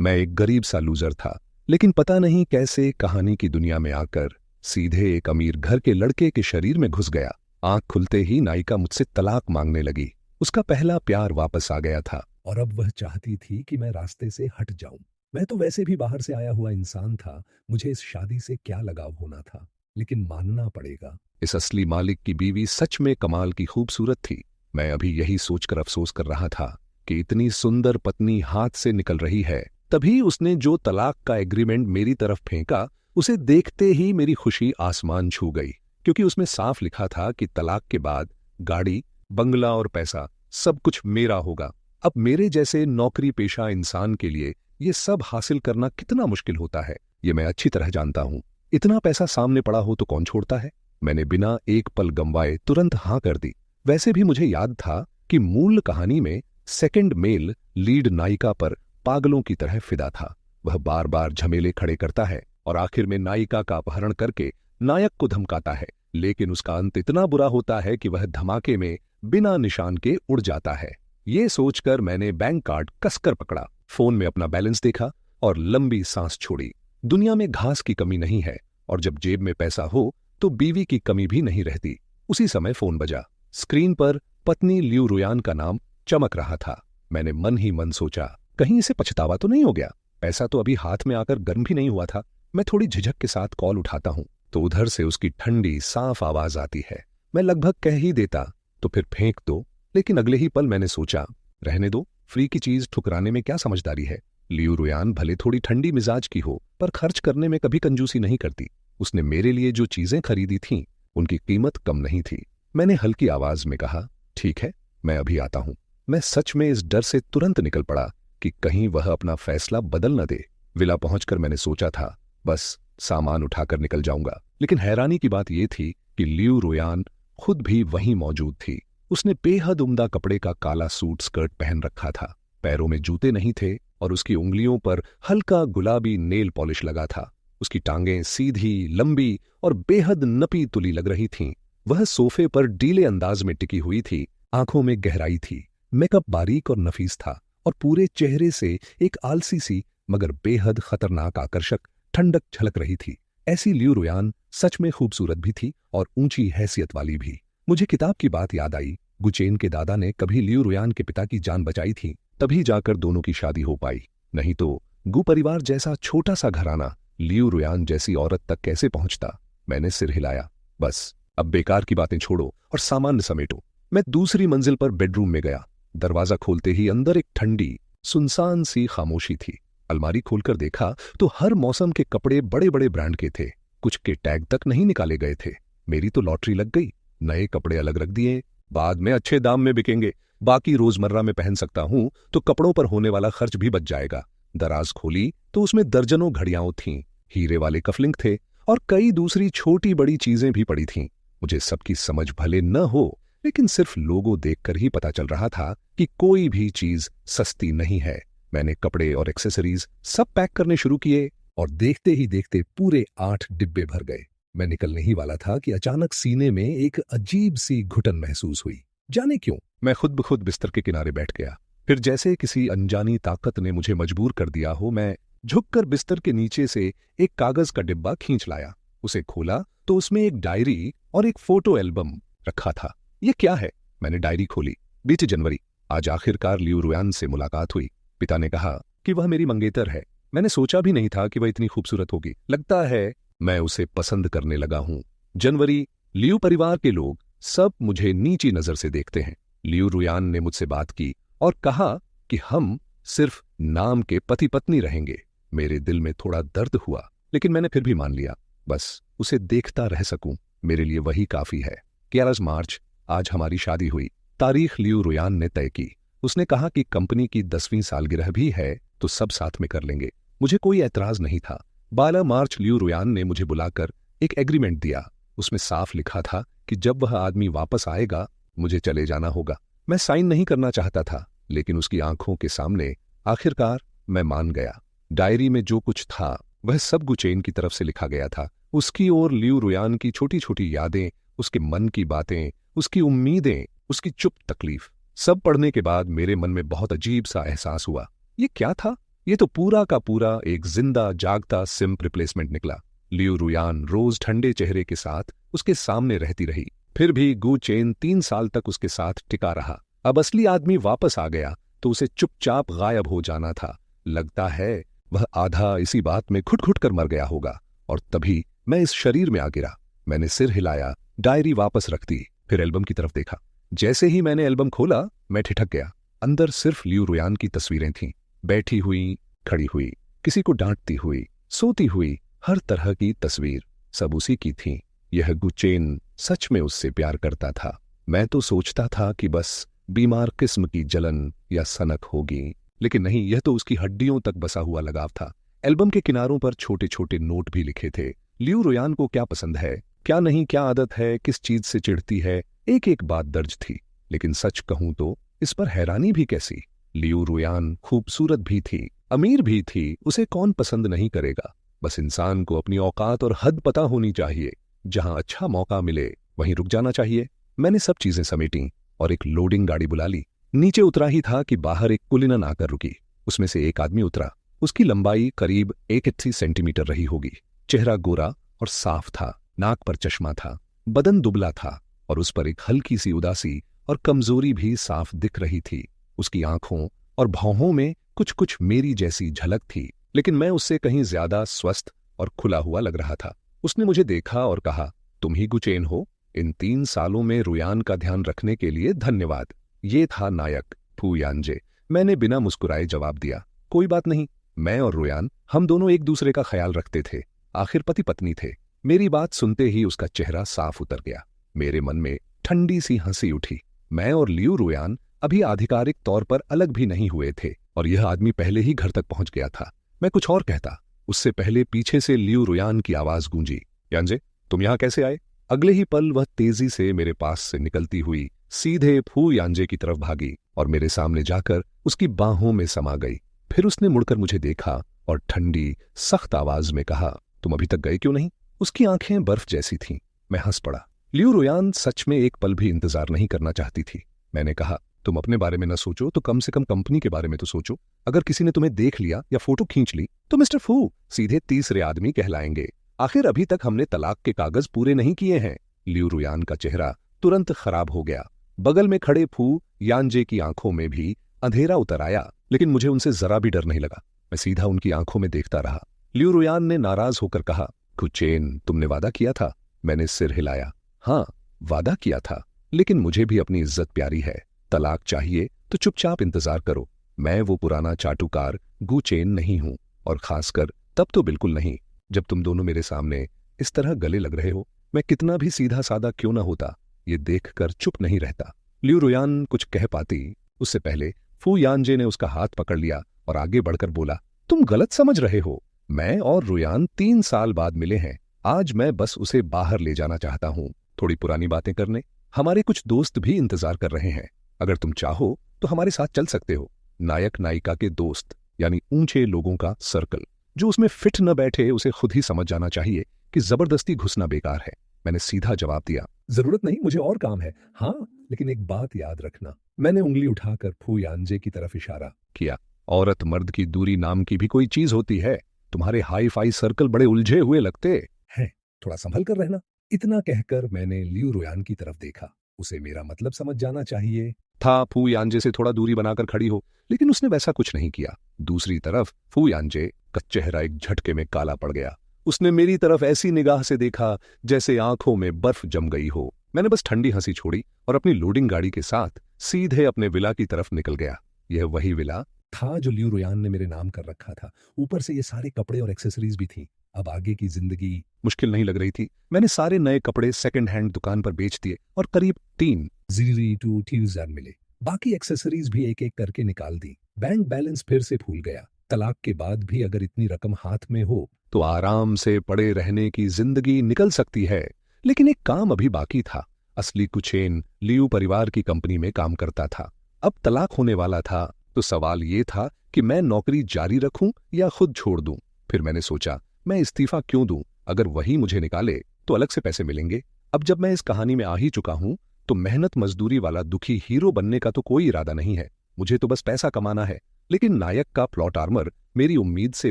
मैं एक गरीब सा लूजर था, लेकिन पता नहीं कैसे कहानी की दुनिया में आकर सीधे एक अमीर घर के लड़के के शरीर में घुस गया। आंख खुलते ही नायिका मुझसे तलाक मांगने लगी। उसका पहला प्यार वापस आ गया था और अब वह चाहती थी कि मैं रास्ते से हट जाऊं। मैं तो वैसे भी बाहर से आया हुआ इंसान था, मुझे इस शादी से क्या लगाव होना था। लेकिन मानना पड़ेगा, इस असली मालिक की बीवी सच में कमाल की खूबसूरत थी। मैं अभी यही सोचकर अफसोस कर रहा था कि इतनी सुंदर पत्नी हाथ से निकल रही है। तभी उसने जो तलाक का एग्रीमेंट मेरी तरफ फेंका, उसे देखते ही मेरी खुशी आसमान छू गई, क्योंकि उसमें साफ लिखा था कि तलाक के बाद गाड़ी, बंगला और पैसा सब कुछ मेरा होगा। अब मेरे जैसे नौकरी पेशा इंसान के लिए ये सब हासिल करना कितना मुश्किल होता है, ये मैं अच्छी तरह जानता हूं। इतना पैसा सामने पड़ा हो तो कौन छोड़ता है। मैंने बिना एक पल गंवाए तुरंत हां कर दी। वैसे भी मुझे याद था कि मूल कहानी में सेकंड मेल लीड नायिका पर पागलों की तरह फिदा था। वह बार बार झमेले खड़े करता है और आखिर में नायिका का अपहरण करके नायक को धमकाता है, लेकिन उसका अंत इतना बुरा होता है कि वह धमाके में बिना निशान के उड़ जाता है। ये सोचकर मैंने बैंक कार्ड कसकर पकड़ा, फोन में अपना बैलेंस देखा और लंबी सांस छोड़ी। दुनिया में घास की कमी नहीं है, और जब जेब में पैसा हो तो बीवी की कमी भी नहीं रहती। उसी समय फोन बजा। स्क्रीन पर पत्नी लियू रुयान का नाम चमक रहा था। मैंने मन ही मन सोचा, कहीं इसे पछतावा तो नहीं हो गया। पैसा तो अभी हाथ में आकर गर्म भी नहीं हुआ था। मैं थोड़ी झिझक के साथ कॉल उठाता हूं तो उधर से उसकी ठंडी साफ आवाज आती है। मैं लगभग कह ही देता तो फिर फेंक दो, लेकिन अगले ही पल मैंने सोचा, रहने दो, फ्री की चीज ठुकराने में क्या समझदारी है। लियू रुयान भले थोड़ी ठंडी मिजाज की हो, पर खर्च करने में कभी कंजूसी नहीं करती। उसने मेरे लिए जो चीजें खरीदी थीं, उनकी कीमत कम नहीं थी। मैंने हल्की आवाज में कहा, ठीक है, मैं अभी आता हूं। मैं सच में इस डर से तुरंत निकल पड़ा कि कहीं वह अपना फैसला बदल न दे। विला पहुंचकर मैंने सोचा था बस सामान उठाकर निकल जाऊंगा, लेकिन हैरानी की बात यह थी कि लियू रुयान खुद भी वहीं मौजूद थी। उसने बेहद उम्दा कपड़े का काला सूट स्कर्ट पहन रखा था, पैरों में जूते नहीं थे और उसकी उंगलियों पर हल्का गुलाबी नेल पॉलिश लगा था। उसकी टांगें सीधी, लंबी और बेहद नपी तुली लग रही थीं। वह सोफे पर डीले अंदाज में टिकी हुई थी, आंखों में गहराई थी, मेकअप बारीक और नफीस था और पूरे चेहरे से एक आलसी सी मगर बेहद खतरनाक आकर्षक ठंडक झलक रही थी। ऐसी लियू रुयान सच में खूबसूरत भी थी और ऊंची हैसियत वाली भी। मुझे किताब की बात याद आई। गुचेन के दादा ने कभी लियू रुयान के पिता की जान बचाई थी, तभी जाकर दोनों की शादी हो पाई। नहीं तो गु परिवार जैसा छोटा सा घराना लियू रुयान जैसी औरत तक कैसे पहुंचता। मैंने सिर हिलाया। बस अब बेकार की बातें छोड़ो और सामान्य समेटो। मैं दूसरी मंजिल पर बेडरूम में गया। दरवाजा खोलते ही अंदर एक ठंडी सुनसान सी खामोशी थी। अलमारी खोलकर देखा तो हर मौसम के कपड़े बड़े बड़े ब्रांड के थे, कुछ के टैग तक नहीं निकाले गए थे। मेरी तो लॉटरी लग गई। नए कपड़े अलग रख दिए, बाद में अच्छे दाम में बिकेंगे। बाकी रोजमर्रा में पहन सकता हूं तो कपड़ों पर होने वाला खर्च भी बच जाएगा। दराज खोली तो उसमें दर्जनों घड़ियां थीं, हीरे वाले कफलिंग थे और कई दूसरी छोटी बड़ी चीजें भी पड़ी थीं। मुझे सबकी समझ भले न हो, लेकिन सिर्फ लोगो देखकर ही पता चल रहा था कि कोई भी चीज सस्ती नहीं है। मैंने कपड़े और एक्सेसरीज सब पैक करने शुरू किए और देखते ही देखते पूरे 8 डिब्बे भर गए। मैं निकलने ही वाला था कि अचानक सीने में एक अजीब सी घुटन महसूस हुई। जाने क्यों, मैं खुद ब खुद बिस्तर के किनारे बैठ गया। फिर जैसे किसी अनजानी ताकत ने मुझे मजबूर कर दिया हो, मैं झुककर बिस्तर के नीचे से एक कागज का डिब्बा खींच लाया। उसे खोला तो उसमें एक डायरी और एक फोटो एल्बम रखा था। ये क्या है? मैंने डायरी खोली। 20 जनवरी, आज आखिरकार लियू रुयान से मुलाकात हुई। पिता ने कहा कि वह मेरी मंगेतर है। मैंने सोचा भी नहीं था कि वह इतनी खूबसूरत होगी। लगता है मैं उसे पसंद करने लगा हूं। जनवरी, लियू परिवार के लोग सब मुझे नीची नजर से देखते हैं। लियू रुयान ने मुझसे बात की और कहा कि हम सिर्फ नाम के पति पत्नी रहेंगे। मेरे दिल में थोड़ा दर्द हुआ, लेकिन मैंने फिर भी मान लिया। बस उसे देखता रह सकूं, मेरे लिए वही काफी है। 11 मार्च, आज हमारी शादी हुई। तारीख लियू रुयान ने तय की। उसने कहा कि कंपनी की 10वीं सालगिरह भी है तो सब साथ में कर लेंगे। मुझे कोई ऐतराज नहीं था। 12 मार्च, लियू रुयान ने मुझे बुलाकर एक एग्रीमेंट दिया। उसमें साफ लिखा था कि जब वह आदमी वापस आएगा मुझे चले जाना होगा। मैं साइन नहीं करना चाहता था, लेकिन उसकी आंखों के सामने आखिरकार मैं मान गया। डायरी में जो कुछ था वह सब गुचेन की तरफ से लिखा गया था। उसकी और लियू रुयान की छोटी छोटी यादें, उसके मन की बातें, उसकी उम्मीदें, उसकी चुप तकलीफ, सब पढ़ने के बाद मेरे मन में बहुत अजीब सा एहसास हुआ। ये क्या था? ये तो पूरा का पूरा एक जिंदा जागता सिम्प रिप्लेसमेंट निकला। लियू रुयान रोज ठंडे चेहरे के साथ उसके सामने रहती रही, फिर भी गु चेन 3 साल तक उसके साथ टिका रहा। अब असली आदमी वापस आ गया तो उसे चुपचाप गायब हो जाना था। लगता है वह आधा इसी बात में घुट घुट कर मर गया होगा। और तभी मैं इस शरीर में आ गिरा। मैंने सिर हिलाया, डायरी वापस रख दी, फिर एल्बम की तरफ देखा। जैसे ही मैंने एल्बम खोला मैं ठिठक गया। अंदर सिर्फ लियू रुयान की तस्वीरें थीं, बैठी हुई, खड़ी हुई, किसी को डांटती हुई, सोती हुई, हर तरह की तस्वीर सब उसी की थीं। यह गुचेन सच में उससे प्यार करता था। मैं तो सोचता था कि बस बीमार किस्म की जलन या सनक होगी, लेकिन नहीं, यह तो उसकी हड्डियों तक बसा हुआ लगाव था। एल्बम के किनारों पर छोटे छोटे नोट भी लिखे थे। लियू रुयान को क्या पसंद है, क्या नहीं, क्या आदत है, किस चीज से चिढ़ती है, एक एक बात दर्ज थी। लेकिन सच कहूं तो इस पर हैरानी भी कैसी। लियू रुयान खूबसूरत भी थी, अमीर भी थी, उसे कौन पसंद नहीं करेगा। बस इंसान को अपनी औकात और हद पता होनी चाहिए। जहां अच्छा मौका मिले वहीं रुक जाना चाहिए। मैंने सब चीजें समेटी और एक लोडिंग गाड़ी बुला ली। नीचे उतरा ही था कि बाहर एक कुलीनन आकर रुकी। उसमें से एक आदमी उतरा। उसकी लंबाई करीब 180 सेंटीमीटर रही होगी। चेहरा गोरा और साफ था, नाक पर चश्मा था, बदन दुबला था और उस पर एक हल्की सी उदासी और कमजोरी भी साफ दिख रही थी। उसकी आंखों और भौहों में कुछ कुछ मेरी जैसी झलक थी, लेकिन मैं उससे कहीं ज्यादा स्वस्थ और खुला हुआ लग रहा था। उसने मुझे देखा और कहा, तुम ही गुचेन हो? इन 3 सालों में रुयान का ध्यान रखने के लिए धन्यवाद। ये था नायक फू यानजे। मैंने बिना मुस्कुराए जवाब दिया, कोई बात नहीं। मैं और रुयान, हम दोनों एक दूसरे का ख्याल रखते थे, आखिर पति पत्नी थे। मेरी बात सुनते ही उसका चेहरा साफ उतर गया। मेरे मन में ठंडी सी हंसी उठी। मैं और लियू रुयान अभी आधिकारिक तौर पर अलग भी नहीं हुए थे और यह आदमी पहले ही घर तक पहुंच गया था। मैं कुछ और कहता, उससे पहले पीछे से लियू रुयान की आवाज गूंजी, यानजे, तुम यहां कैसे आए? अगले ही पल वह तेजी से मेरे पास से निकलती हुई सीधे फू यानजे की तरफ भागी और मेरे सामने जाकर उसकी बाहों में समा गई। फिर उसने मुड़कर मुझे देखा और ठंडी सख्त आवाज में कहा, तुम अभी तक गए क्यों नहीं? उसकी आंखें बर्फ जैसी थीं। मैं हंस पड़ा। लियू रुयान सच में एक पल भी इंतजार नहीं करना चाहती थी। मैंने कहा, तुम अपने बारे में न सोचो तो कम से कम कंपनी के बारे में तो सोचो। अगर किसी ने तुम्हें देख लिया या फोटो खींच ली तो मिस्टर फू सीधे तीसरे आदमी कहलाएंगे। आखिर अभी तक हमने तलाक के कागज पूरे नहीं किए हैं। लियू रुयान का चेहरा तुरंत खराब हो गया। बगल में खड़े फू यानजे की आंखों में भी अंधेरा उतर आया, लेकिन मुझे उनसे जरा भी डर नहीं लगा। मैं सीधा उनकी आंखों में देखता रहा। लियू रुयान ने नाराज होकर कहा, गुचेन, तुमने वादा किया था। मैंने सिर हिलाया। हाँ, वादा किया था, लेकिन मुझे भी अपनी इज्जत प्यारी है। तलाक चाहिए तो चुपचाप इंतजार करो। मैं वो पुराना चाटुकार गुचेन नहीं हूं, और खासकर तब तो बिल्कुल नहीं जब तुम दोनों मेरे सामने इस तरह गले लग रहे हो। मैं कितना भी सीधा सादा क्यों ना होता, ये देखकर चुप नहीं रहता। लियू रुयान कुछ कह पाती उससे पहले फू यानजे ने उसका हाथ पकड़ लिया और आगे बढ़कर बोला, तुम गलत समझ रहे हो। मैं और रुयान 3 साल बाद मिले हैं। आज मैं बस उसे बाहर ले जाना चाहता हूं, थोड़ी पुरानी बातें करने। हमारे कुछ दोस्त भी इंतजार कर रहे हैं। अगर तुम चाहो तो हमारे साथ चल सकते हो। नायक नायिका के दोस्त यानी ऊंचे लोगों का सर्कल। जो उसमें फिट न बैठे उसे खुद ही समझ जाना चाहिए कि जबरदस्ती घुसना बेकार है। मैंने सीधा जवाब दिया, जरूरत नहीं, मुझे और काम है। हाँ, लेकिन एक बात याद रखना। मैंने उंगली उठाकर फू यानजे की तरफ इशारा किया। औरत मर्द की दूरी नाम की भी कोई चीज होती है। तुम्हारे हाई फाई सर्कल बड़े उलझे हुए लगते हैं, थोड़ा संभल कर रहना। इतना कहकर मैंने लियू रुयान की तरफ देखा। उसे मेरा मतलब समझ जाना चाहिए था फू यानजे से थोड़ा दूरी बनाकर खड़ी हो, लेकिन उसने वैसा कुछ नहीं किया। दूसरी तरफ फू यानजे का चेहरा एक झटके में काला पड़ गया। उसने मेरी तरफ ऐसी निगाह से देखा जैसे आंखों में बर्फ जम गई हो। मैंने बस ठंडी हंसी छोड़ी और अपनी लोडिंग गाड़ी के साथ सीधे अपने विला की तरफ निकल गया। यह वही विला था जो लियू रुयान ने मेरे नाम कर रखा था। ऊपर से ये सारे कपड़े और एक्सेसरीज भी थी। अब आगे की जिंदगी मुश्किल नहीं लग रही थी। मैंने सारे नए कपड़े सेकंड हैंड दुकान पर बेच दिए और करीब 3,000 मिले। बाकी एक्सेसरीज भी एक एक करके निकाल दी। बैंक बैलेंस फिर से फूल गया। तलाक के बाद भी अगर इतनी रकम हाथ में हो तो आराम से पड़े रहने की जिंदगी निकल सकती है। लेकिन एक काम अभी बाकी था। असली गुचेन लियू परिवार की कंपनी में काम करता था। अब तलाक होने वाला था तो सवाल ये था कि मैं नौकरी जारी रखूं या खुद छोड़ दूं। फिर मैंने सोचा, मैं इस्तीफा क्यों दूं? अगर वही मुझे निकाले तो अलग से पैसे मिलेंगे। अब जब मैं इस कहानी में आ ही चुका हूं तो मेहनत मजदूरी वाला दुखी हीरो बनने का तो कोई इरादा नहीं है। मुझे तो बस पैसा कमाना है। लेकिन नायक का प्लॉट आर्मर मेरी उम्मीद से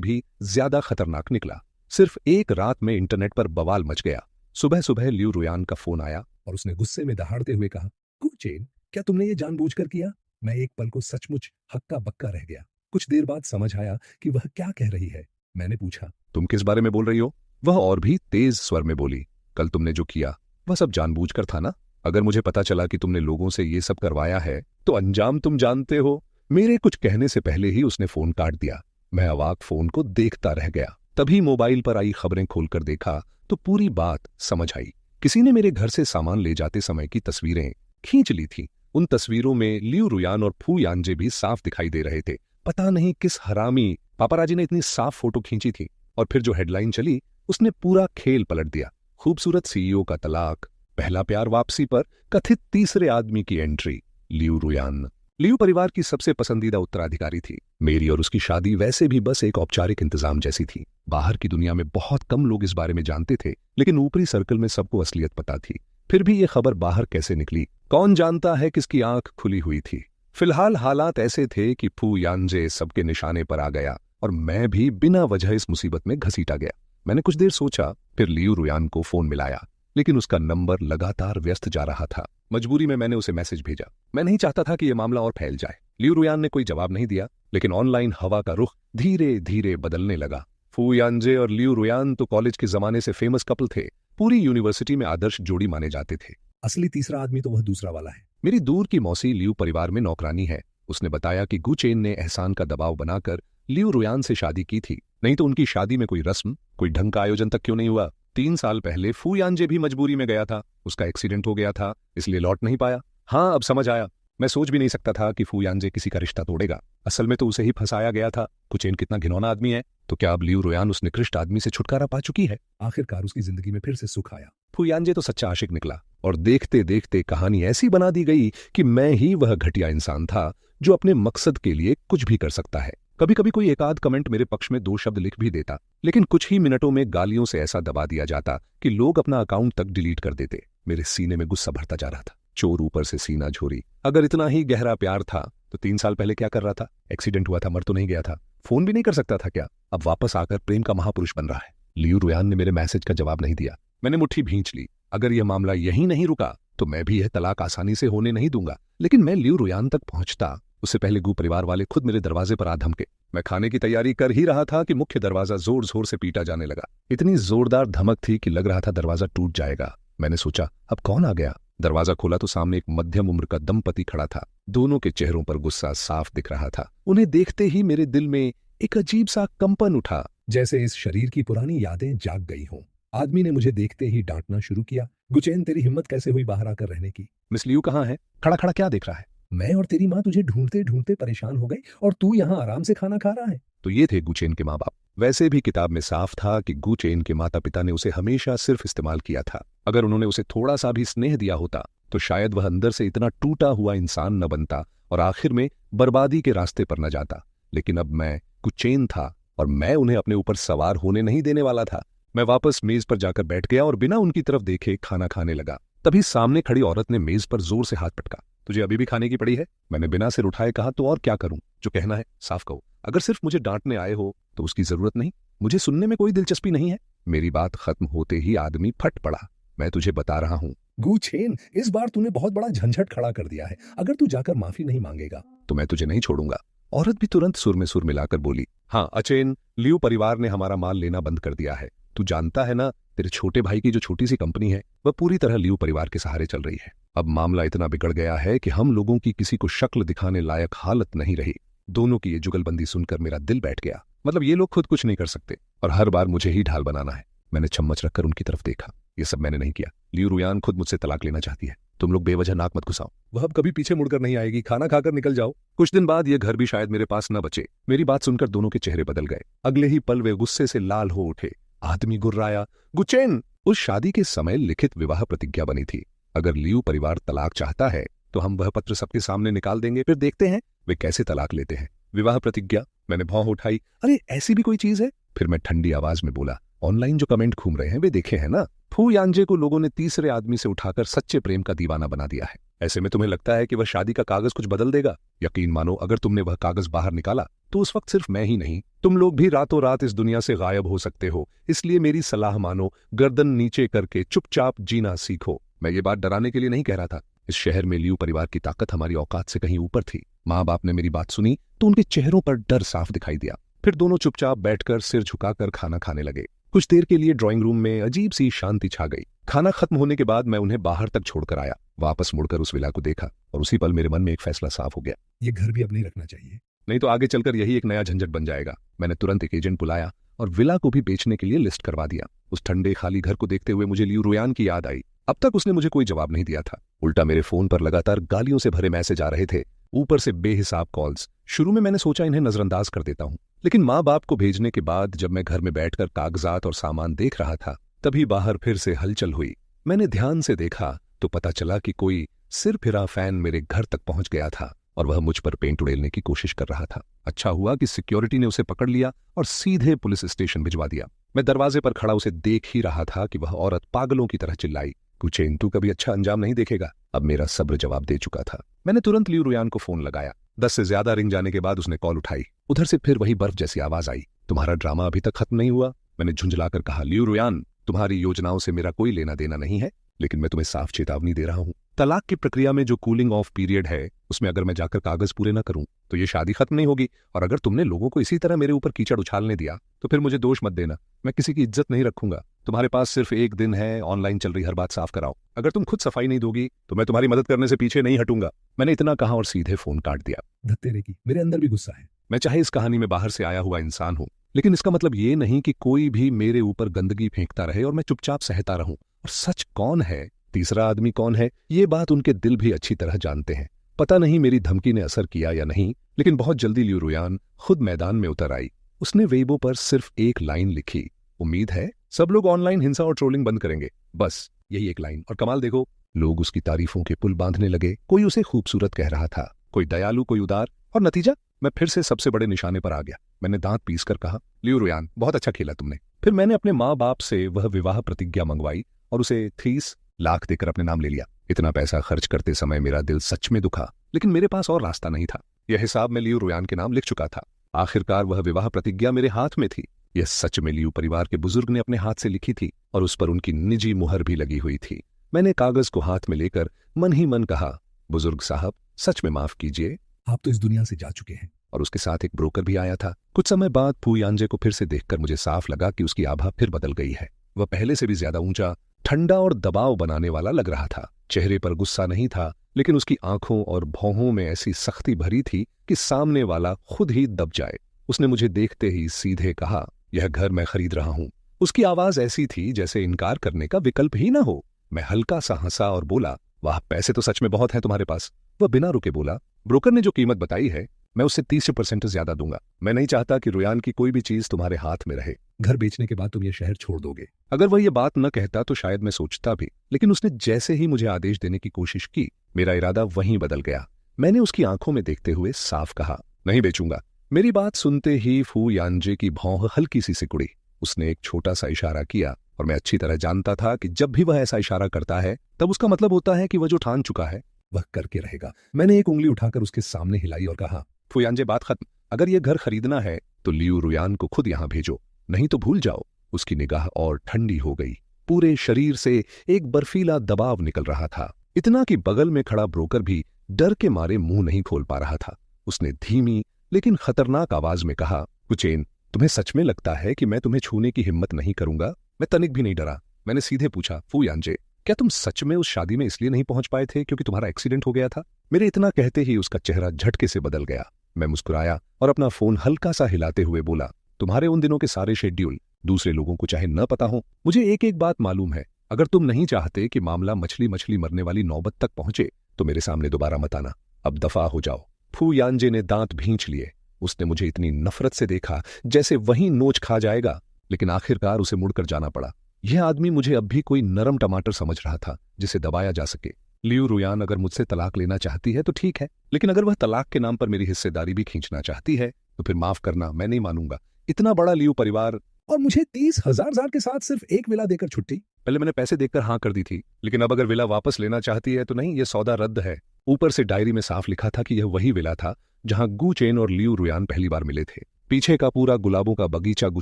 भी ज्यादा खतरनाक निकला। सिर्फ एक रात में इंटरनेट पर बवाल मच गया। सुबह सुबह लियू रुयान का फोन आया और उसने गुस्से में दहाड़ते हुए कहा, गु चेन, क्या तुमने ये जानबूझकर किया? मैं एक पल को सचमुच हक्का बक्का रह गया। कुछ देर बाद समझ आया कि वह क्या कह रही है। मैंने पूछा, तुम किस बारे में बोल रही हो? वह और भी तेज स्वर में बोली, कल तुमने जो किया वह सब जानबूझकर था ना? अगर मुझे पता चला कि तुमने लोगों से ये सब करवाया है तो अंजाम तुम जानते हो। मेरे कुछ कहने से पहले ही उसने फोन काट दिया। मैं अवाक फोन को देखता रह गया। तभी मोबाइल पर आई खबरें खोलकर देखा तो पूरी बात समझ आई। किसी ने मेरे घर से सामान ले जाते समय की तस्वीरें खींच ली थी। उन तस्वीरों में लियू रुयान और फू यानजे भी साफ दिखाई दे रहे थे। पता नहीं किस हरामी पापाराजी ने इतनी साफ फोटो खींची थी। और फिर जो हेडलाइन चली उसने पूरा खेल पलट दिया। खूबसूरत सीईओ का तलाक, पहला प्यार वापसी पर कथित तीसरे आदमी की एंट्री। लियू रुयान लियू परिवार की सबसे पसंदीदा उत्तराधिकारी थी। मेरी और उसकी शादी वैसे भी बस एक औपचारिक इंतजाम जैसी थी। बाहर की दुनिया में बहुत कम लोग इस बारे में जानते थे, लेकिन ऊपरी सर्कल में सबको असलियत पता थी। फिर भी ये खबर बाहर कैसे निकली, कौन जानता है किसकी आंख खुली हुई थी। फिलहाल हालात ऐसे थे कि फू यानजे सबके निशाने पर आ गया और मैं भी बिना वजह इस मुसीबत में घसीटा गया। मैंने कुछ देर सोचा, फिर लियू रुयान को फोन मिलाया, लेकिन उसका नंबर लगातार व्यस्त जा रहा था। मजबूरी में मैंने उसे मैसेज भेजा। मैं नहीं चाहता था कि यह मामला और फैल जाए। लियू रुयान ने कोई जवाब नहीं दिया, लेकिन ऑनलाइन हवा का रुख धीरे धीरे बदलने लगा। फू यानजे और लियू रुयान तो कॉलेज के जमाने से फेमस कपल थे। पूरी यूनिवर्सिटी में आदर्श जोड़ी माने जाते थे। असली तीसरा आदमी तो वह दूसरा वाला है। मेरी दूर की मौसी लियू परिवार में नौकरानी है। उसने बताया कि गु चेन ने एहसान का दबाव बनाकर लियू रुयान से शादी की थी। नहीं तो उनकी शादी में कोई रस्म, कोई ढंग का आयोजन तक क्यों नहीं हुआ। 3 साल पहले फू यानजे भी मजबूरी में गया था। उसका एक्सीडेंट हो गया था, इसलिए लौट नहीं पाया। हाँ, अब समझ आया। मैं सोच भी नहीं सकता था कि फू यानजे किसी का रिश्ता तोड़ेगा। असल में तो उसे ही फंसाया गया था। गु चेन कितना घिनौना आदमी है। तो क्या अब लियू रुयान उस निकृष्ट आदमी से छुटकारा पा चुकी है? आखिरकार उसकी जिंदगी में फिर से सुख आया। फू यानजे तो सच्चा आशिक निकला और देखते देखते कहानी ऐसी बना दी गई कि मैं ही वह घटिया इंसान था जो अपने मकसद के लिए कुछ भी कर सकता है। कभी कभी कोई एकाध कमेंट मेरे पक्ष में 2 शब्द लिख भी देता, लेकिन कुछ ही मिनटों में गालियों से ऐसा दबा दिया जाता कि लोग अपना अकाउंट तक डिलीट कर देते। मेरे सीने में गुस्सा भरता जा रहा था। चोर ऊपर से सीना झोरी। अगर इतना ही गहरा प्यार था तो 3 साल पहले क्या कर रहा था? एक्सीडेंट हुआ था, मर तो नहीं गया था। फोन भी नहीं कर सकता था क्या? अब वापस आकर प्रेम का महापुरुष बन रहा है। लियू रुयान ने मेरे मैसेज का जवाब नहीं दिया। मैंने मुट्ठी भींच ली। अगर यह मामला यहीं नहीं रुका तो मैं भी यह तलाक आसानी से होने नहीं दूंगा। लेकिन मैं लियू रुयान तक पहुंचता उससे पहले गु परिवार वाले खुद मेरे दरवाजे पर आ धमके। मैं खाने की तैयारी कर ही रहा था कि मुख्य दरवाजा जोर जोर से पीटा जाने लगा। इतनी जोरदार धमक थी कि लग रहा था दरवाजा टूट जाएगा। मैंने सोचा, अब कौन आ गया? दरवाजा खोला तो सामने एक मध्यम उम्र का दंपति खड़ा था। दोनों के चेहरों पर गुस्सा साफ दिख रहा था। उन्हें देखते ही मेरे दिल में एक अजीब सा कंपन उठा, जैसे इस शरीर की पुरानी यादें जाग गई हों। आदमी ने मुझे देखते ही डांटना शुरू किया, गुचैन, तेरी हिम्मत कैसे हुई बाहर आकर रहने की? मिस लियू कहाँ है? खड़ा खड़ा क्या देख रहा है? मैं और तेरी माँ तुझे ढूंढते ढूंढते परेशान हो गए और तू यहाँ आराम से खाना खा रहा है। तो ये थे गु चेन के माँ बाप। वैसे भी किताब में साफ था कि गु चेन के माता पिता ने उसे हमेशा सिर्फ इस्तेमाल किया था। अगर उन्होंने उसे थोड़ा सा भी स्नेह दिया होता तो शायद वह अंदर से इतना टूटा हुआ इंसान न बनता और आखिर में बर्बादी के रास्ते पर न जाता। लेकिन अब मैं गु चेन था और मैं उन्हें अपने ऊपर सवार होने नहीं देने वाला था। मैं वापस मेज पर जाकर बैठ गया और बिना उनकी तरफ देखे खाना खाने लगा। तभी सामने खड़ी औरत ने मेज पर जोर से हाथ पटका। तुझे अभी भी खाने की पड़ी है? मैंने बिना सिर उठाए कहा, तो और क्या करूं? जो कहना है साफ कहो। अगर सिर्फ मुझे डांटने आए हो तो उसकी जरूरत नहीं। मुझे सुनने में कोई दिलचस्पी नहीं है। मेरी बात खत्म होते ही आदमी फट पड़ा। मैं तुझे बता रहा हूं गु चेन, इस बार तूने बहुत बड़ा झंझट खड़ा कर दिया है। अगर तू जाकर माफी नहीं मांगेगा तो मैं तुझे नहीं छोड़ूंगा। औरत भी तुरंत सुर में सुर मिलाकर बोली, हाँ अचेन, लियू परिवार ने हमारा माल लेना बंद कर दिया है। तू जानता है ना, तेरे छोटे भाई की जो छोटी सी कंपनी है वह पूरी तरह लियू परिवार के सहारे चल रही है। अब मामला इतना बिगड़ गया है कि हम लोगों की किसी को शक्ल दिखाने लायक हालत नहीं रही। दोनों की ये जुगलबंदी सुनकर मेरा दिल बैठ गया। मतलब ये लोग खुद कुछ नहीं कर सकते और हर बार मुझे ही ढाल बनाना है। मैंने चम्मच रखकर उनकी तरफ देखा। ये सब मैंने नहीं किया। लियू रुयान खुद मुझसे तलाक लेना चाहती है। तुम लोग बेवजह नाक मत घुसाओ। वह अब कभी पीछे मुड़कर नहीं आएगी। खाना खाकर निकल जाओ। कुछ दिन बाद ये घर भी शायद मेरे पास न बचे। मेरी बात सुनकर दोनों के चेहरे बदल गए। अगले ही पल वे गुस्से से लाल हो उठे। आदमी गुर्राया, गुचेन, उस शादी के समय लिखित विवाह प्रतिज्ञा बनी थी। अगर लियू परिवार तलाक चाहता है तो हम वह पत्र सबके सामने निकाल देंगे, फिर देखते हैं वे कैसे तलाक लेते हैं। विवाह प्रतिज्ञा? मैंने भौं उठाई। अरे ऐसी भी कोई चीज है? फिर मैं ठंडी आवाज में बोला, ऑनलाइन जो कमेंट घूम रहे हैं वे देखे हैं ना? फू यानजे को लोगों ने तीसरे आदमी से उठाकर सच्चे प्रेम का दीवाना बना दिया है। ऐसे में तुम्हें लगता है कि वह शादी का कागज कुछ बदल देगा? यकीन मानो, अगर तुमने वह कागज बाहर निकाला तो उस वक्त सिर्फ मैं ही नहीं, तुम लोग भी रातों रात इस दुनिया से गायब हो सकते हो। इसलिए मेरी सलाह मानो, गर्दन नीचे करके चुपचाप जीना सीखो। मैं ये बात डराने के लिए नहीं कह रहा था। इस शहर में लियू परिवार की ताकत हमारी औकात से कहीं ऊपर थी। माँ बाप ने मेरी बात सुनी तो उनके चेहरों पर डर साफ दिखाई दिया। फिर दोनों चुपचाप बैठकर सिर झुकाकर खाना खाने लगे। कुछ देर के लिए ड्राइंग रूम में अजीब सी शांति छा गई। खाना खत्म होने के बाद मैं उन्हें बाहर तक छोड़कर आया। वापस मुड़कर उस विला को देखा और उसी पल मेरे मन में एक फैसला साफ हो गया। ये घर भी अब नहीं रखना चाहिए, नहीं तो आगे चलकर यही एक नया झंझट बन जाएगा। मैंने तुरंत एक एजेंट बुलाया और विला को भी बेचने के लिए लिस्ट करवा दिया। उस ठंडे खाली घर को देखते हुए मुझे लियू रुयान की याद आई। अब तक उसने मुझे कोई जवाब नहीं दिया था। उल्टा मेरे फोन पर लगातार गालियों से भरे मैसेज आ रहे थे, ऊपर से बेहिसाब कॉल्स। शुरू में मैंने सोचा इन्हें नजरअंदाज कर देता हूं, लेकिन माँ बाप को भेजने के बाद जब मैं घर में बैठकर कागजात और सामान देख रहा था, तभी बाहर फिर से हलचल हुई। मैंने ध्यान से देखा तो पता चला कि कोई सिर फिरा फैन मेरे घर तक पहुंच गया था और वह मुझ पर पेंट उड़ेलने की कोशिश कर रहा था। अच्छा हुआ कि सिक्योरिटी ने उसे पकड़ लिया और सीधे पुलिस स्टेशन भिजवा दिया। मैं दरवाजे पर खड़ा उसे देख ही रहा था कि वह औरत पागलों की तरह चिल्लाई, कुचेन, तू कभी अच्छा अंजाम नहीं देखेगा। अब मेरा सब्र जवाब दे चुका था। मैंने तुरंत लियू रुयान को फोन लगाया। 10 से ज्यादा रिंग जाने के बाद उसने कॉल उठाई। उधर से फिर वही बर्फ जैसी आवाज आई, तुम्हारा ड्रामा अभी तक खत्म नहीं हुआ। मैंने झुंझलाकर कहा, लियू रुयान, तुम्हारी योजनाओं से मेरा कोई लेना देना नहीं है, लेकिन मैं तुम्हें साफ चेतावनी दे रहा हूं। तलाक की प्रक्रिया में जो कूलिंग ऑफ पीरियड है, उसमें अगर मैं जाकर कागज पूरे न करूं तो ये शादी खत्म नहीं होगी। और अगर तुमने लोगों को इसी तरह मेरे ऊपर कीचड़ उछालने दिया तो फिर मुझे दोष मत देना। मैं किसी की इज्जत नहीं रखूंगा। तुम्हारे पास सिर्फ एक दिन है, ऑनलाइन चल रही हर बात साफ कराओ। अगर तुम खुद सफाई नहीं दोगी तो मैं तुम्हारी मदद करने से पीछे नहीं हटूंगा। मैंने इतना कहा और सीधे फोन काट दिया। धत्तेरे की, मेरे अंदर भी गुस्सा है। मैं चाहे इस कहानी में बाहर से आया हुआ इंसान हूं, लेकिन इसका मतलब ये नहीं कि कोई भी मेरे ऊपर गंदगी फेंकता रहे और मैं चुपचाप सहता रहूं। और सच कौन है, तीसरा आदमी कौन है, ये बात उनके दिल भी अच्छी तरह जानते हैं। पता नहीं मेरी धमकी ने असर किया या नहीं, लेकिन बहुत जल्दी लियू रुयान खुद मैदान में उतर आई। उसने वेइबो पर सिर्फ एक लाइन लिखी, उम्मीद है सब लोग ऑनलाइन हिंसा और ट्रोलिंग बंद करेंगे। बस यही एक लाइन, और कमाल देखो, लोग उसकी तारीफों के पुल बांधने लगे। कोई उसे खूबसूरत कह रहा था, कोई दयालु, कोई उदार, और नतीजा मैं फिर से सबसे बड़े निशाने पर आ गया। मैंने दांत पीसकर कहा, लियू रुयान, बहुत अच्छा खेला तुमने। फिर मैंने अपने माँ बाप से वह विवाह प्रतिज्ञा मंगवाई और उसे 30 लाख देकर अपने नाम ले लिया। इतना पैसा खर्च करते समय मेरा दिल सच में दुखा, लेकिन मेरे पास और रास्ता नहीं था। यह हिसाब मैं लियू रुयान के नाम लिख चुका था। आखिरकार वह विवाह प्रतिज्ञा मेरे हाथ में थी। यह सच में लियू परिवार के बुजुर्ग ने अपने हाथ से लिखी थी और उस पर उनकी निजी मुहर भी लगी हुई थी। मैंने कागज को हाथ में लेकर मन ही मन कहा, बुजुर्ग साहब, सच में माफ कीजिए, आप तो इस दुनिया से जा चुके हैं। और उसके साथ एक ब्रोकर भी आया था। कुछ समय बाद फू यांजे को फिर से देखकर मुझे साफ लगा कि उसकी आभा फिर बदल गई है। वह पहले से भी ज्यादा ऊंचा, ठंडा और दबाव बनाने वाला लग रहा था। चेहरे पर गुस्सा नहीं था, लेकिन उसकी आंखों और भौहों में ऐसी सख्ती भरी थी कि सामने वाला खुद ही दब जाए। उसने मुझे देखते ही सीधे कहा, यह घर मैं खरीद रहा हूं। उसकी आवाज ऐसी थी जैसे इनकार करने का विकल्प ही ना हो। मैं हल्का सा हंसा और बोला, वाह, पैसे तो सच में बहुत हैं तुम्हारे पास। वह बिना रुके बोला, ब्रोकर ने जो कीमत बताई है मैं उससे 30% ज्यादा दूंगा। मैं नहीं चाहता कि रुयान की कोई भी चीज तुम्हारे हाथ में रहे। घर बेचने के बाद तुम ये शहर छोड़ दोगे। अगर वह ये बात न कहता तो शायद मैं सोचता भी, लेकिन उसने जैसे ही मुझे आदेश देने की कोशिश की, मेरा इरादा वहीं बदल गया। मैंने उसकी आंखों में देखते हुए साफ कहा, नहीं बेचूंगा। मेरी बात सुनते ही फू यांजे की भौं हल्की सी सिकुड़ी। उसने एक छोटा सा इशारा किया और मैं अच्छी तरह जानता था कि जब भी वह ऐसा इशारा करता है तब उसका मतलब होता है कि वह जो ठान चुका है वह करके रहेगा। मैंने एक उंगली उठाकर उसके सामने हिलाई और कहा, फू यांजे, बात खत्म। अगर यह घर खरीदना है तो लियू रुयान को खुद यहां भेजो, नहीं तो भूल जाओ। उसकी निगाह और ठंडी हो गई। पूरे शरीर से एक बर्फीला दबाव निकल रहा था, इतना कि बगल में खड़ा ब्रोकर भी डर के मारे मुंह नहीं खोल पा रहा था। उसने धीमी लेकिन खतरनाक आवाज में कहा, कुचेन, तुम्हें सच में लगता है कि मैं तुम्हें छूने की हिम्मत नहीं करूंगा? मैं तनिक भी नहीं डरा। मैंने सीधे पूछा, फू यांजे, क्या तुम सच में उस शादी में इसलिए नहीं पहुंच पाए थे क्योंकि तुम्हारा एक्सीडेंट हो गया था? मेरे इतना कहते ही उसका चेहरा झटके से बदल गया। मैं मुस्कुराया और अपना फोन हल्का सा हिलाते हुए बोला, तुम्हारे उन दिनों के सारे शेड्यूल दूसरे लोगों को चाहे न पता हो, मुझे एक एक बात मालूम है। अगर तुम नहीं चाहते कि मामला मछली मछली मरने वाली नौबत तक पहुंचे तो मेरे सामने दोबारा मत आना। अब दफा हो जाओ। फू यांजे ने दांत भींच लिए। उसने मुझे इतनी नफरत से देखा जैसे वहीं नोच खा जाएगा, लेकिन आखिरकार उसे मुड़कर जाना पड़ा। यह आदमी मुझे अब भी कोई नरम टमाटर समझ रहा था जिसे दबाया जा सके। लियू रुयान अगर मुझसे तलाक लेना चाहती है तो ठीक है, लेकिन अगर वह तलाक के नाम पर मेरी हिस्सेदारी भी खींचना चाहती है तो फिर माफ करना, मैं नहीं मानूंगा। इतना बड़ा लियू परिवार और मुझे 30,000 के साथ सिर्फ एक विला देकर छुट्टी। पहले मैंने पैसे देखकर हाँ कर दी थी, लेकिन अब अगर विला वापस लेना चाहती है तो नहीं, ये सौदा रद्द है। ऊपर से डायरी में साफ लिखा था कि यह वही विला था जहां गु चेन और लियू रुयान पहली बार मिले थे। पीछे का पूरा गुलाबों का बगीचा गु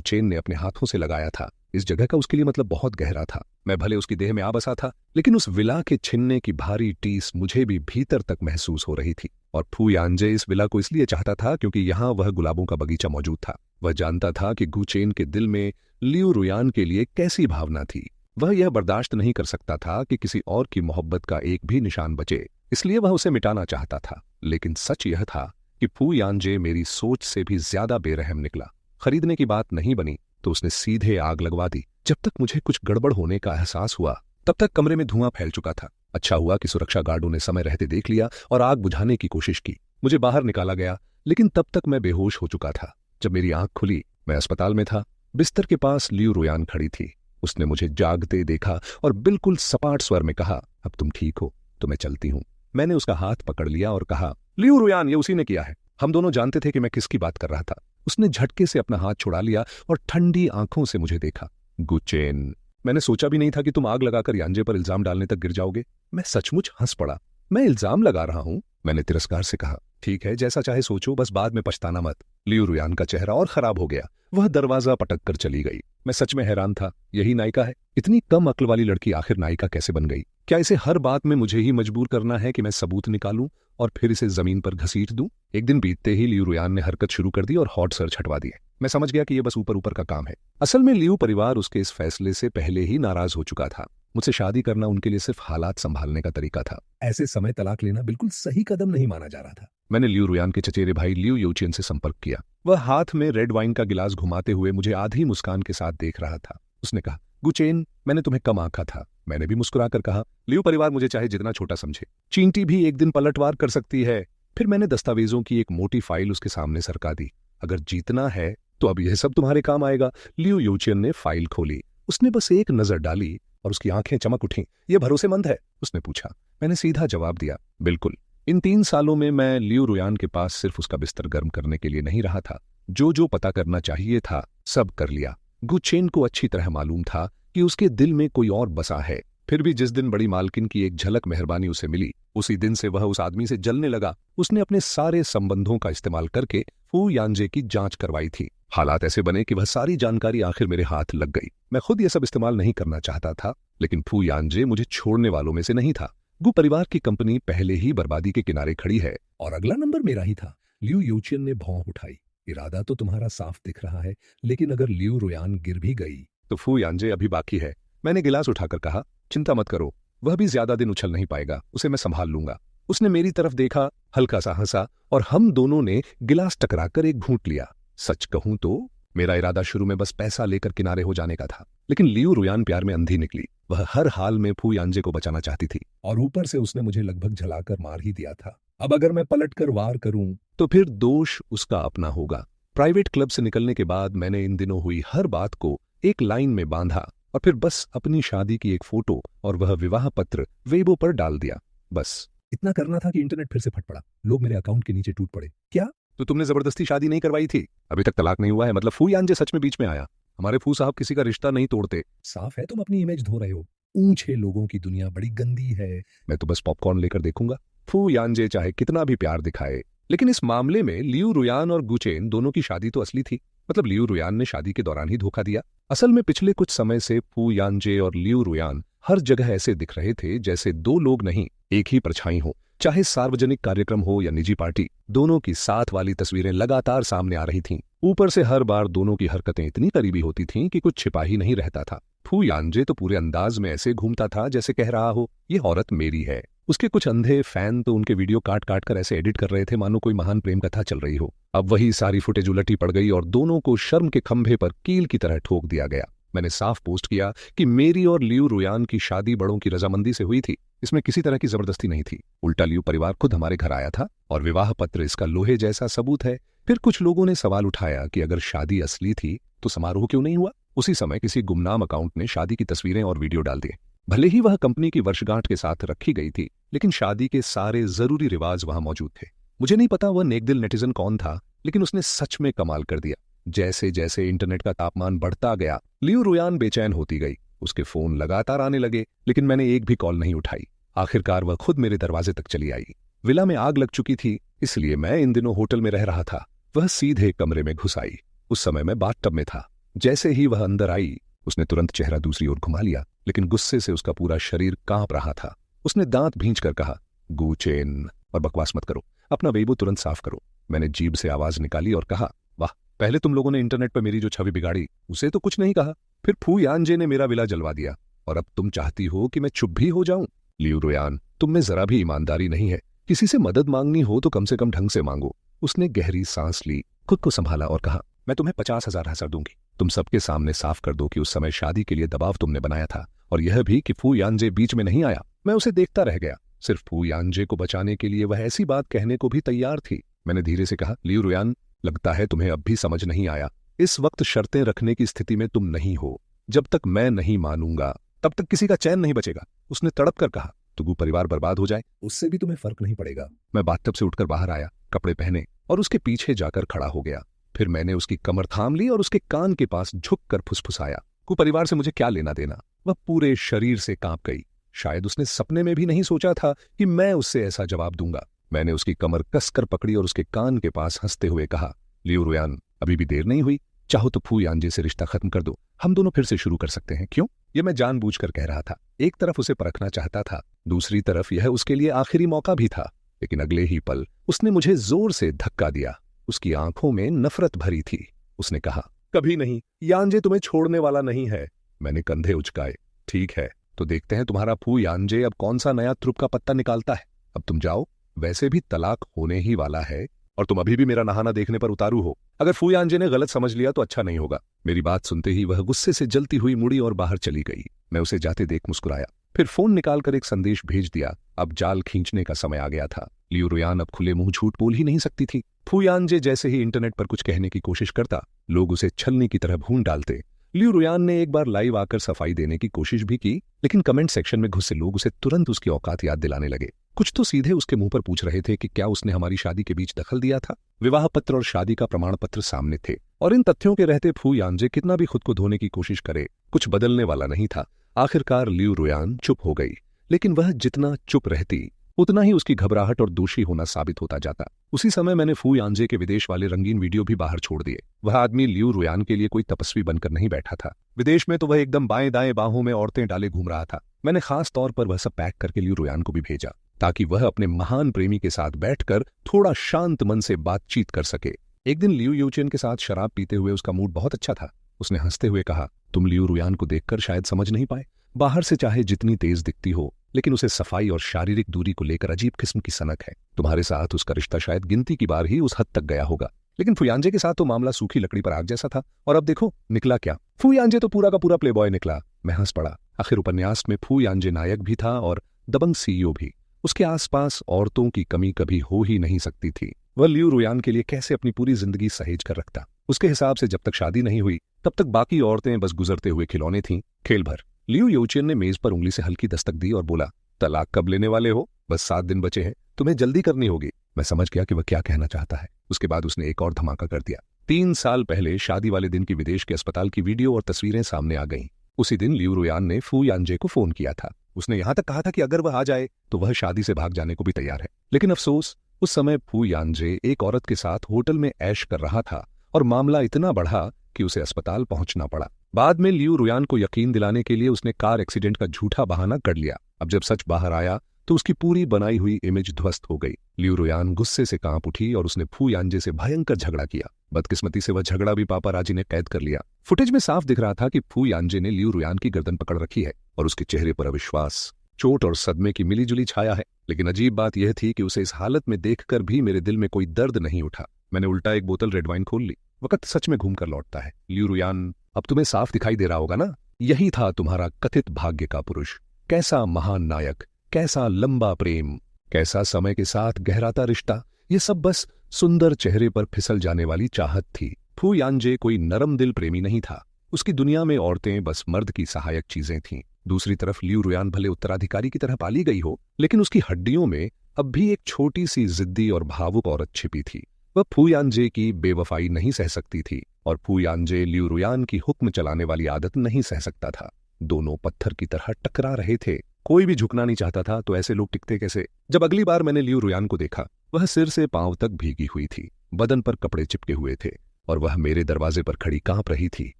चेन ने अपने हाथों से लगाया था। इस जगह का उसके लिए मतलब बहुत गहरा था। मैं भले उसकी देह में आ बसा था, लेकिन उस विला के छिनने की भारी टीस मुझे भी भीतर तक महसूस हो रही थी। और फू यानजे इस विला को इसलिए चाहता था क्योंकि यहाँ वह गुलाबों का बगीचा मौजूद था। वह जानता था कि गु चेन के दिल में लियू रुयान के लिए कैसी भावना थी। वह यह बर्दाश्त नहीं कर सकता था कि किसी और की मोहब्बत का एक भी निशान बचे, इसलिए वह उसे मिटाना चाहता था। लेकिन सच यह था कि फू यानजे मेरी सोच से भी ज्यादा बेरहम निकला। खरीदने की बात नहीं बनी तो उसने सीधे आग लगवा दी। जब तक मुझे कुछ गड़बड़ होने का एहसास हुआ तब तक कमरे में धुआं फैल चुका था। अच्छा हुआ कि सुरक्षा गार्डों ने समय रहते देख लिया और आग बुझाने की कोशिश की। मुझे बाहर निकाला गया, लेकिन तब तक मैं बेहोश हो चुका था। जब मेरी आंख खुली, मैं अस्पताल में था। बिस्तर के पास लियू रुयान खड़ी थी। उसने मुझे जागते देखा और बिल्कुल सपाट स्वर में कहा, अब तुम ठीक हो तो मैं चलती हूं। मैंने उसका हाथ पकड़ लिया और कहा, लियू रुयान, ये उसी ने किया है। हम दोनों जानते थे कि मैं किसकी बात कर रहा था। उसने झटके से अपना हाथ छुड़ा लिया और ठंडी आंखों से मुझे देखा। गु चेन, मैंने सोचा भी नहीं था कि तुम आग लगाकर यांजे पर इल्जाम डालने तक गिर जाओगे। मैं सचमुच हंस पड़ा। मैं इल्जाम लगा रहा हूं? मैंने तिरस्कार से कहा। ठीक है, जैसा चाहे सोचो, बस बाद में पछताना मत। लियू रुयान का चेहरा और खराब हो गया। वह दरवाजा पटक कर चली गई। मैं सच में हैरान था। यही नायिका है? इतनी कम अक्ल वाली लड़की आखिर नायिका कैसे बन गई? क्या इसे हर बात में मुझे ही मजबूर करना है कि मैं सबूत निकालूं और फिर इसे जमीन पर घसीट दूं? एक दिन बीतते ही लियू रुयान ने हरकत शुरू कर दी और हॉट सर्च हटवा दिए। मैं समझ गया कि यह बस ऊपर ऊपर का काम है। असल में लियू परिवार उसके इस फैसले से पहले ही नाराज हो चुका था। मुझसे शादी करना उनके लिए सिर्फ हालात संभालने का तरीका था। ऐसे समय तलाक लेना बिल्कुल सही कदम नहीं माना जा रहा था। मैंने लियू रुयान के चचेरे भाई लियू योचियन से संपर्क किया। वह हाथ में रेड वाइन का गिलास घुमाते हुए मुझे आधी मुस्कान के साथ देख रहा था। उसने कहा, गुचेन, मैंने तुम्हें कम आंका था। मैंने भी मुस्कुराकर कहा, लियू परिवार मुझे चाहे जितना छोटा समझे, चींटी भी एक दिन पलटवार कर सकती है। फिर मैंने दस्तावेजों की एक मोटी फाइल उसके सामने सरका दी। अगर जीतना है तो अब यह सब तुम्हारे काम आएगा। लियू योचियन ने फाइल खोली। उसने बस एक नजर डाली और उसकी आंखें चमक उठीं। यह भरोसेमंद है? उसने पूछा। मैंने सीधा जवाब दिया, बिल्कुल। इन 3 सालों में मैं लियू रुयान के पास सिर्फ उसका बिस्तर गर्म करने के लिए नहीं रहा था। जो जो पता करना चाहिए था सब कर लिया। गुचेन को अच्छी तरह मालूम था कि उसके दिल में कोई और बसा है। फिर भी जिस दिन बड़ी मालकिन की एक झलक मेहरबानी उसे मिली, उसी दिन से वह उस आदमी से जलने लगा। उसने अपने सारे संबंधों का इस्तेमाल करके फू यानजे की जांच करवाई थी। हालात ऐसे बने कि वह सारी जानकारी आखिर मेरे हाथ लग गई। मैं खुद यह सब इस्तेमाल नहीं करना चाहता था, लेकिन फू यानजे मुझे छोड़ने वालों में से नहीं था। गु परिवार की कंपनी पहले ही बर्बादी के किनारे खड़ी है। और अगला नंबर मेरा ही था। लियू योचियन ने भौं उठाई। इरादा तो तुम्हारा साफ दिख रहा है, लेकिन अगर लियू रुयान गिर भी गई तो फू यानजे अभी बाकी है। मैंने गिलास उठाकर कहा, चिंता मत करो, वह भी ज्यादा दिन उछल नहीं पाएगा, उसे मैं संभाल लूंगा। उसने मेरी तरफ देखा, हल्का सा हंसा और हम दोनों ने गिलास टकराकर एक घूंट लिया। सच कहूं तो मेरा इरादा शुरू में बस पैसा लेकर किनारे हो जाने का था, लेकिन लियू रुयान प्यार में अंधी निकली। वह हर हाल में फू यानजे को बचाना चाहती थी। और ऊपर से उसने मुझे लगभग झलाकर मार ही दिया था। अब अगर मैं पलटकर वार करूं तो फिर दोष उसका अपना होगा। प्राइवेट क्लब से निकलने के बाद मैंने इन दिनों हुई हर बात को एक लाइन में बांधा और फिर बस अपनी शादी की एक फोटो और वह विवाह पत्र वेबो पर डाल दिया। बस इतना करना था कि इंटरनेट फिर से फट पड़ा। लोग मेरे अकाउंट के नीचे टूट पड़े। क्या? तो तुमने जबरदस्ती शादी नहीं करवाई थी? अभी तक तलाक नहीं हुआ है, मतलब फू यानजे सच में बीच में आया? हमारे फू साहब किसी का रिश्ता नहीं तोड़ते। साफ है तुम अपनी इमेज धो रहे हो। ऊंचे लोगों की दुनिया बड़ी गंदी है। मैं तो बस पॉपकॉर्न लेकर देखूंगा। फू यानजे चाहे कितना भी प्यार दिखाए, लेकिन इस मामले में लियू रुयान और गुचेन दोनों की शादी तो असली थी। मतलब लियू रुयान ने शादी के दौरान ही धोखा दिया। असल में पिछले कुछ समय से फू यानजे और लियू रुयान हर जगह ऐसे दिख रहे थे जैसे दो लोग नहीं, एक ही परछाई हो। चाहे सार्वजनिक कार्यक्रम हो या निजी पार्टी, दोनों की साथ वाली तस्वीरें लगातार सामने आ रही थीं। ऊपर से हर बार दोनों की हरकतें इतनी करीबी होती थीं कि कुछ छिपा ही नहीं रहता था। फू यानजे तो पूरे अंदाज में ऐसे घूमता था जैसे कह रहा हो, ये औरत मेरी है। उसके कुछ अंधे फैन तो उनके वीडियो काट काट कर ऐसे एडिट कर रहे थे मानो कोई महान प्रेम कथा चल रही हो। अब वही सारी फुटेज उलटी पड़ गई और दोनों को शर्म के खंभे पर कील की तरह ठोक दिया गया। मैंने साफ पोस्ट किया कि मेरी और लियू रुयान की शादी बड़ों की रजामंदी से हुई थी। इसमें किसी तरह की जबरदस्ती नहीं थी। उल्टा लियू परिवार खुद हमारे घर आया था और विवाह पत्र इसका लोहे जैसा सबूत है। फिर कुछ लोगों ने सवाल उठाया कि अगर शादी असली थी तो समारोह क्यों नहीं हुआ? उसी समय किसी गुमनाम अकाउंट ने शादी की तस्वीरें और वीडियो डाल दिए। भले ही वह कंपनी की वर्षगांठ के साथ रखी गई थी, लेकिन शादी के सारे जरूरी रिवाज वहां मौजूद थे। मुझे नहीं पता वह नेकदिल नेटिजन कौन था, लेकिन उसने सच में कमाल कर दिया। जैसे जैसे इंटरनेट का तापमान बढ़ता गया, लियू रुयान बेचैन होती गई। उसके फोन लगातार आने लगे, लेकिन मैंने एक भी कॉल नहीं उठाई। आखिरकार वह खुद मेरे दरवाजे तक चली आई। विला में आग लग चुकी थी, इसलिए मैं इन दिनों होटल में रह रहा था। वह सीधे कमरे में घुस आई। उस समय मैं बाथटब में था। जैसे ही वह अंदर आई, उसने तुरंत चेहरा दूसरी ओर घुमा लिया, लेकिन गुस्से से उसका पूरा शरीर कांप रहा था। उसने दांत भींचकर कहा, गूचेन, और बकवास मत करो, अपना वेबो तुरंत साफ करो। मैंने जीभ से आवाज निकाली और कहा, वाह, पहले तुम लोगों ने इंटरनेट पर मेरी जो छवि बिगाड़ी उसे तो कुछ नहीं कहा, फिर फू यानजे ने मेरा विला जलवा दिया, और अब तुम चाहती हो कि मैं चुप भी हो जाऊं? लियू रुयान, तुम में जरा भी ईमानदारी नहीं है। किसी से मदद मांगनी हो तो कम से कम ढंग से मांगो। उसने गहरी सांस ली, खुद को संभाला और कहा, मैं तुम्हें 50,000 हज़ार दूंगी। तुम सबके सामने साफ कर दो कि उस समय शादी के लिए दबाव तुमने बनाया था, और यह भी कि फू यानजे बीच में नहीं आया। मैं उसे देखता रह गया। सिर्फ फू यानजे को बचाने के लिए वह ऐसी बात कहने को भी तैयार थी। मैंने धीरे से कहा, लियू रुयान, लगता है तुम्हें अब भी समझ नहीं आया। इस वक्त शर्तें रखने की स्थिति में तुम नहीं हो। जब तक मैं नहीं मानूंगा तब तक किसी का चैन नहीं बचेगा। उसने तड़प कर कहा, तुगु परिवार बर्बाद हो जाए उससे भी तुम्हें फर्क नहीं पड़ेगा। मैं बाथटब से उठकर बाहर आया, कपड़े पहने और उसके पीछे जाकर खड़ा हो गया। फिर मैंने उसकी कमर थाम ली और उसके कान के पास झुककर फुसफुसाया, कुपरिवार से मुझे क्या लेना देना। वह पूरे शरीर से कांप गई। शायद उसने सपने में भी नहीं सोचा था कि मैं उससे ऐसा जवाब दूंगा। मैंने उसकी कमर कसकर पकड़ी और उसके कान के पास हंसते हुए कहा, लियू रुयान, अभी भी देर नहीं हुई। चाहो तो फू यानजे से रिश्ता खत्म कर दो, हम दोनों फिर से शुरू कर सकते हैं। क्यों? यह मैं जानबूझकर कह रहा था। एक तरफ उसे परखना चाहता था, दूसरी तरफ यह उसके लिए आखिरी मौका भी था। लेकिन अगले ही पल उसने मुझे जोर से धक्का दिया। उसकी आंखों में नफरत भरी थी। उसने कहा, कभी नहीं, यानजे तुम्हें छोड़ने वाला नहीं है। मैंने कंधे उचकाए। ठीक है, तो देखते हैं तुम्हारा फू यानजे अब कौन सा नया त्रुप का पत्ता निकालता है। अब तुम जाओ, वैसे भी तलाक होने ही वाला है, और तुम अभी भी मेरा नहाना देखने पर उतारू हो। अगर फू यानजे ने गलत समझ लिया तो अच्छा नहीं होगा। मेरी बात सुनते ही वह गुस्से से जलती हुई मुड़ी और बाहर चली गई। मैं उसे जाते देख मुस्कुराया, फिर फोन निकालकर एक संदेश भेज दिया। अब जाल खींचने का समय आ गया था। लियू रुयान अब खुले मुंह झूठ बोल ही नहीं सकती थी। फू यानजे जैसे ही इंटरनेट पर कुछ कहने की कोशिश करता, लोग उसे छलनी की तरह भून डालते। लियू रुयान ने एक बार लाइव आकर सफाई देने की कोशिश भी की, लेकिन कमेंट सेक्शन में घुसे लोग उसे तुरंत उसकी औकात याद दिलाने लगे। कुछ तो सीधे उसके मुंह पर पूछ रहे थे कि क्या उसने हमारी शादी के बीच दखल दिया था। विवाह पत्र और शादी का प्रमाण पत्र सामने थे, और इन तथ्यों के रहते फू यानजे कितना भी खुद को धोने की कोशिश करे, कुछ बदलने वाला नहीं था। आखिरकार लियू रुयान चुप हो गई, लेकिन वह जितना चुप रहती उतना ही उसकी घबराहट और दोषी होना साबित होता जाता। उसी समय मैंने फू यानजे के विदेश वाले रंगीन वीडियो भी बाहर छोड़ दिए। वह आदमी लियू रुयान के लिए कोई तपस्वी बनकर नहीं बैठा था। विदेश में तो वह एकदम बाएं दाएं बाहों में औरतें डाले घूम रहा था। मैंने खास तौर पर वह सब पैक करके लियू रुयान को भी भेजा, ताकि वह अपने महान प्रेमी के साथ बैठकर थोड़ा शांत मन से बातचीत कर सके। एक दिन लियू यूचिन के साथ शराब पीते हुए उसका मूड बहुत अच्छा था। उसने हंसते हुए कहा, तुम लियू रुयान को देखकर शायद समझ नहीं पाए। बाहर से चाहे जितनी तेज दिखती हो, लेकिन उसे सफाई और शारीरिक दूरी को लेकर अजीब किस्म की सनक है। तुम्हारे साथ उसका रिश्ता शायद गिनती की बार ही उस हद तक गया होगा, लेकिन फू यानजे के साथ तो मामला सूखी लकड़ी पर आग जैसा था। और अब देखो निकला क्या, फू यानजे तो पूरा का पूरा प्लेबॉय निकला। मैं हंस पड़ा। आखिर उपन्यास में फू यानजे नायक भी था और दबंग सीईओ भी। उसके आसपास औरतों की कमी कभी हो ही नहीं सकती थी। वह लियू रुयान के लिए कैसे अपनी पूरी जिंदगी सहेज कर रखता। उसके हिसाब से जब तक शादी नहीं हुई तब तक बाकी औरतें बस गुजरते हुए खिलौने थीं, खेल भर। लियू यूचिन ने मेज पर उंगली से हल्की दस्तक दी और बोला, तलाक कब लेने वाले हो? बस 7 दिन बचे हैं, तुम्हें जल्दी करनी होगी। मैं समझ गया कि वह क्या कहना चाहता है। उसके बाद उसने एक और धमाका कर दिया। 3 साल पहले शादी वाले दिन की विदेश के अस्पताल की वीडियो और तस्वीरें सामने आ गईं। उसी दिन लियू रुयान ने फू यानजे को फोन किया था। उसने यहां तक कहा था कि अगर वह आ जाए तो वह शादी से भाग जाने को भी तैयार है। लेकिन अफसोस, उस समय फू यानजे एक औरत के साथ होटल में ऐश कर रहा था और मामला इतना बढ़ा कि उसे अस्पताल पहुंचना पड़ा। बाद में लियू रुयान को यकीन दिलाने के लिए उसने कार एक्सीडेंट का झूठा बहाना कर लिया। अब जब सच बाहर आया तो उसकी पूरी बनाई हुई इमेज ध्वस्त हो गई। लियू रुयान गुस्से से कांप उठी और उसने फू यानजे से भयंकर झगड़ा किया। बदकिस्मती से वह झगड़ा भी पापाराजी ने कैद कर लिया। फुटेज में साफ दिख रहा था कि फू यानजे ने लियू रुयान की गर्दन पकड़ रखी है और उसके चेहरे पर अविश्वास, चोट और सदमे की मिलीजुली छाया है। लेकिन अजीब बात यह थी कि उसे इस हालत में देखकर भी मेरे दिल में कोई दर्द नहीं उठा। मैंने उल्टा एक बोतल रेड वाइन खोल ली। वक्त सच में घूम कर लौटता है। लियू रुयान, अब तुम्हें साफ दिखाई दे रहा होगा ना, यही था तुम्हारा कथित भाग्य का पुरुष। कैसा महान नायक, कैसा लंबा प्रेम, कैसा समय के साथ गहराता रिश्ता। ये सब बस सुंदर चेहरे पर फिसल जाने वाली चाहत थी। फू यानजे कोई नरम दिल प्रेमी नहीं था। उसकी दुनिया में औरतें बस मर्द की सहायक चीजें थीं। दूसरी तरफ लियू रुयान भले उत्तराधिकारी की तरह पाली गई हो, लेकिन उसकी हड्डियों में अब भी एक छोटी सी जिद्दी और भावुक औरत छिपी थी। वह फू यानजे की बेवफाई नहीं सह सकती थी और फू यानजे लियू रुयान की हुक्म चलाने वाली आदत नहीं सह सकता था। दोनों पत्थर की तरह टकरा रहे थे। कोई भी झुकना नहीं चाहता था, तो ऐसे लोग टिकते कैसे? जब अगली बार मैंने लियू रुयान को देखा, वह सिर से पांव तक भीगी हुई थी, बदन पर कपड़े चिपके हुए थे और वह मेरे दरवाजे पर खड़ी कांप रही थी।